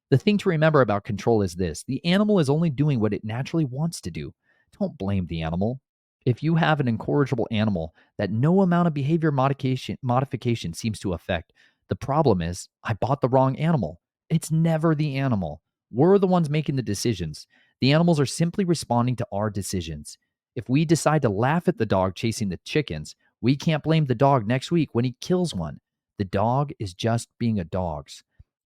The thing to remember about control is this: the animal is only doing what it naturally wants to do. Don't blame the animal. If you have an incorrigible animal that no amount of behavior modification seems to affect, the problem is, I bought the wrong animal. It's never the animal. We're the ones making the decisions. The animals are simply responding to our decisions. If we decide to laugh at the dog chasing the chickens, we can't blame the dog next week when he kills one. The dog is just being a dog.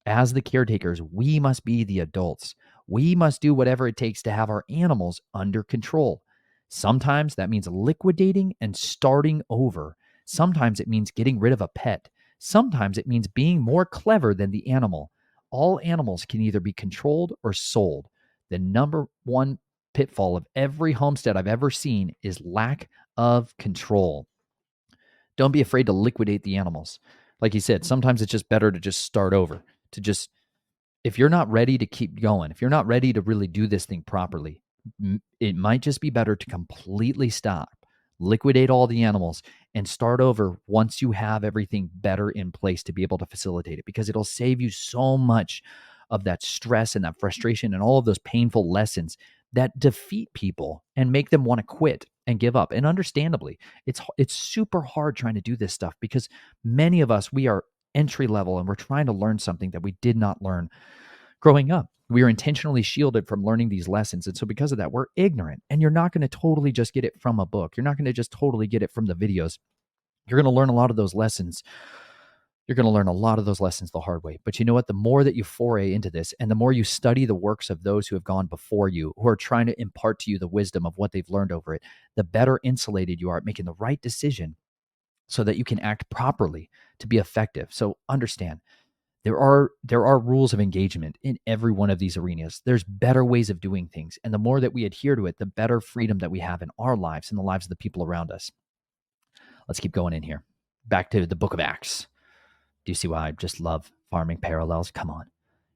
As the caretakers, we must be the adults. We must do whatever it takes to have our animals under control. Sometimes that means liquidating and starting over. Sometimes it means getting rid of a pet. Sometimes it means being more clever than the animal. All animals can either be controlled or sold. The number one pitfall of every homestead I've ever seen is lack of control. Don't be afraid to liquidate the animals. Like he said, sometimes it's just better to just start over, if you're not ready to keep going, if you're not ready to really do this thing properly, it might just be better to completely stop, liquidate all the animals, and start over once you have everything better in place to be able to facilitate it, because it'll save you so much of that stress and that frustration and all of those painful lessons that defeat people and make them want to quit and give up. And understandably, it's super hard trying to do this stuff because many of us, we are entry level and we're trying to learn something that we did not learn growing up. We are intentionally shielded from learning these lessons. And so because of that, we're ignorant. And you're not going to totally just get it from a book. You're not going to just totally get it from the videos. You're going to learn a lot of those lessons. You're going to learn a lot of those lessons the hard way. But you know what? The more that you foray into this and the more you study the works of those who have gone before you, who are trying to impart to you the wisdom of what they've learned over it, the better insulated you are at making the right decision so that you can act properly to be effective. So understand, there are rules of engagement in every one of these arenas. There's better ways of doing things. And the more that we adhere to it, the better freedom that we have in our lives and the lives of the people around us. Let's keep going in here. Back to the book of Acts. Do you see why I just love farming parallels? Come on.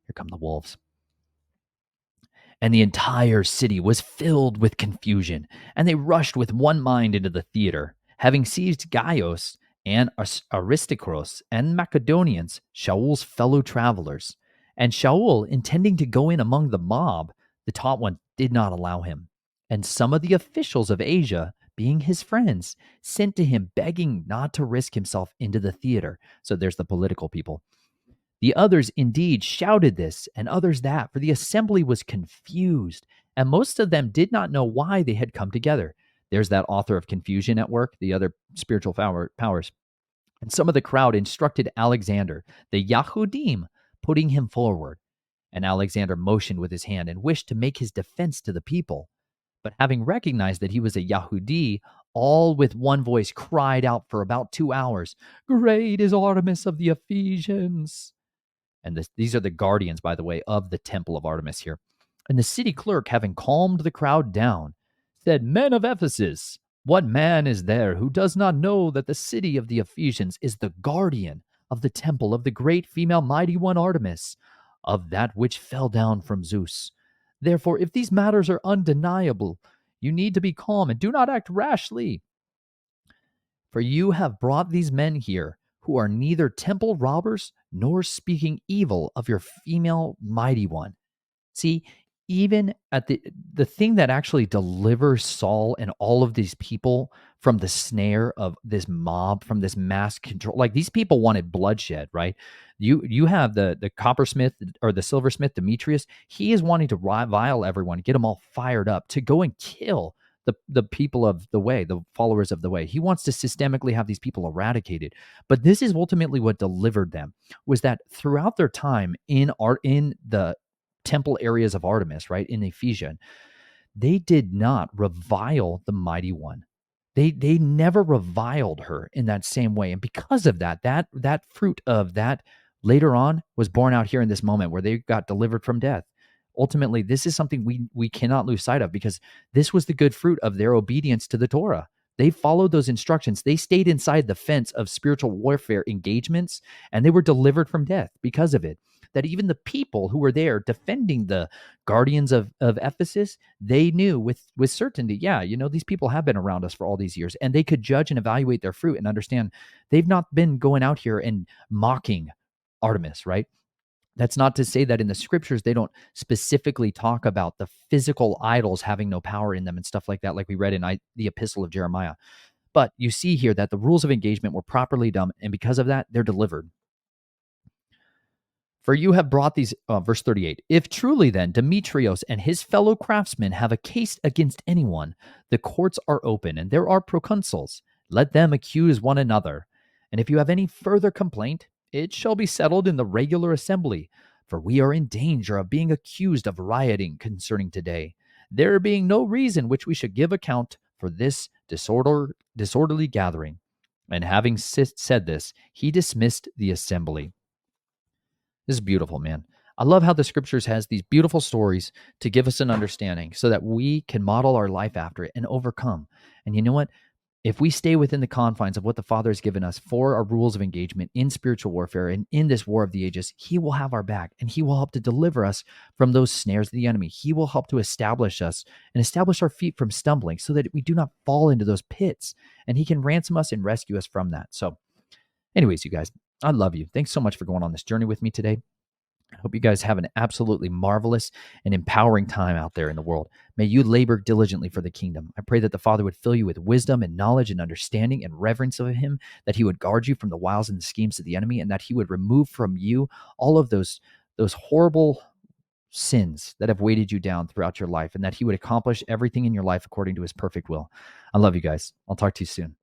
Here come the wolves. And the entire city was filled with confusion, and they rushed with one mind into the theater. Having seized Gaius and Aristarchus and Macedonians, Shaul's fellow travelers. And Shaul, intending to go in among the mob, the taught one did not allow him. And some of the officials of Asia, being his friends, sent to him begging not to risk himself into the theater. So there's the political people. The others indeed shouted this, and others that, for the assembly was confused, and most of them did not know why they had come together. There's that author of confusion at work, the other spiritual powers. And some of the crowd instructed Alexander, the Yahudim, putting him forward. And Alexander motioned with his hand and wished to make his defense to the people. But having recognized that he was a Yahudi, all with one voice cried out for about 2 hours, "Great is Artemis of the Ephesians." And these are the guardians, by the way, of the temple of Artemis here. And the city clerk, having calmed the crowd down, said, "Men of Ephesus, what man is there who does not know that the city of the Ephesians is the guardian of the temple of the great female mighty one Artemis, of that which fell down from Zeus? Therefore, if these matters are undeniable, you need to be calm and do not act rashly. For you have brought these men here who are neither temple robbers nor speaking evil of your female mighty one." See, even at the thing that actually delivers Saul and all of these people from the snare of this mob, from this mass control, like these people wanted bloodshed, right? You have the coppersmith or the silversmith Demetrius. He is wanting to revile everyone, get them all fired up to go and kill the people of the way, the followers of the way. He wants to systemically have these people eradicated. But this is ultimately what delivered them, was that throughout their time in the temple areas of Artemis, right, in Ephesus, they did not revile the mighty one. They never reviled her in that same way. And because of that fruit of that later on was born out here in this moment where they got delivered from death. Ultimately, this is something we cannot lose sight of, because this was the good fruit of their obedience to the Torah. They followed those instructions. They stayed inside the fence of spiritual warfare engagements, and they were delivered from death because of it. That even the people who were there defending the guardians of Ephesus, they knew with certainty, yeah, these people have been around us for all these years, and they could judge and evaluate their fruit and understand they've not been going out here and mocking Artemis, right? That's not to say that in the scriptures they don't specifically talk about the physical idols having no power in them and stuff like that, like we read in the epistle of Jeremiah. But you see here that the rules of engagement were properly done, and because of that, they're delivered. For you have brought these, verse 38, if truly then Demetrios and his fellow craftsmen have a case against anyone, the courts are open and there are proconsuls. Let them accuse one another. And if you have any further complaint, it shall be settled in the regular assembly. For we are in danger of being accused of rioting concerning today, there being no reason which we should give account for this disorderly gathering. And having said this, he dismissed the assembly. This is beautiful, man. I love how the scriptures has these beautiful stories to give us an understanding so that we can model our life after it and overcome. And you know what? If we stay within the confines of what the Father has given us for our rules of engagement in spiritual warfare and in this war of the ages, he will have our back, and he will help to deliver us from those snares of the enemy. He will help to establish us and establish our feet from stumbling so that we do not fall into those pits, and he can ransom us and rescue us from that. So anyways, you guys, I love you. Thanks so much for going on this journey with me today. I hope you guys have an absolutely marvelous and empowering time out there in the world. May you labor diligently for the kingdom. I pray that the Father would fill you with wisdom and knowledge and understanding and reverence of him, that he would guard you from the wiles and the schemes of the enemy, and that he would remove from you all of those horrible sins that have weighted you down throughout your life, and that he would accomplish everything in your life according to his perfect will. I love you guys. I'll talk to you soon.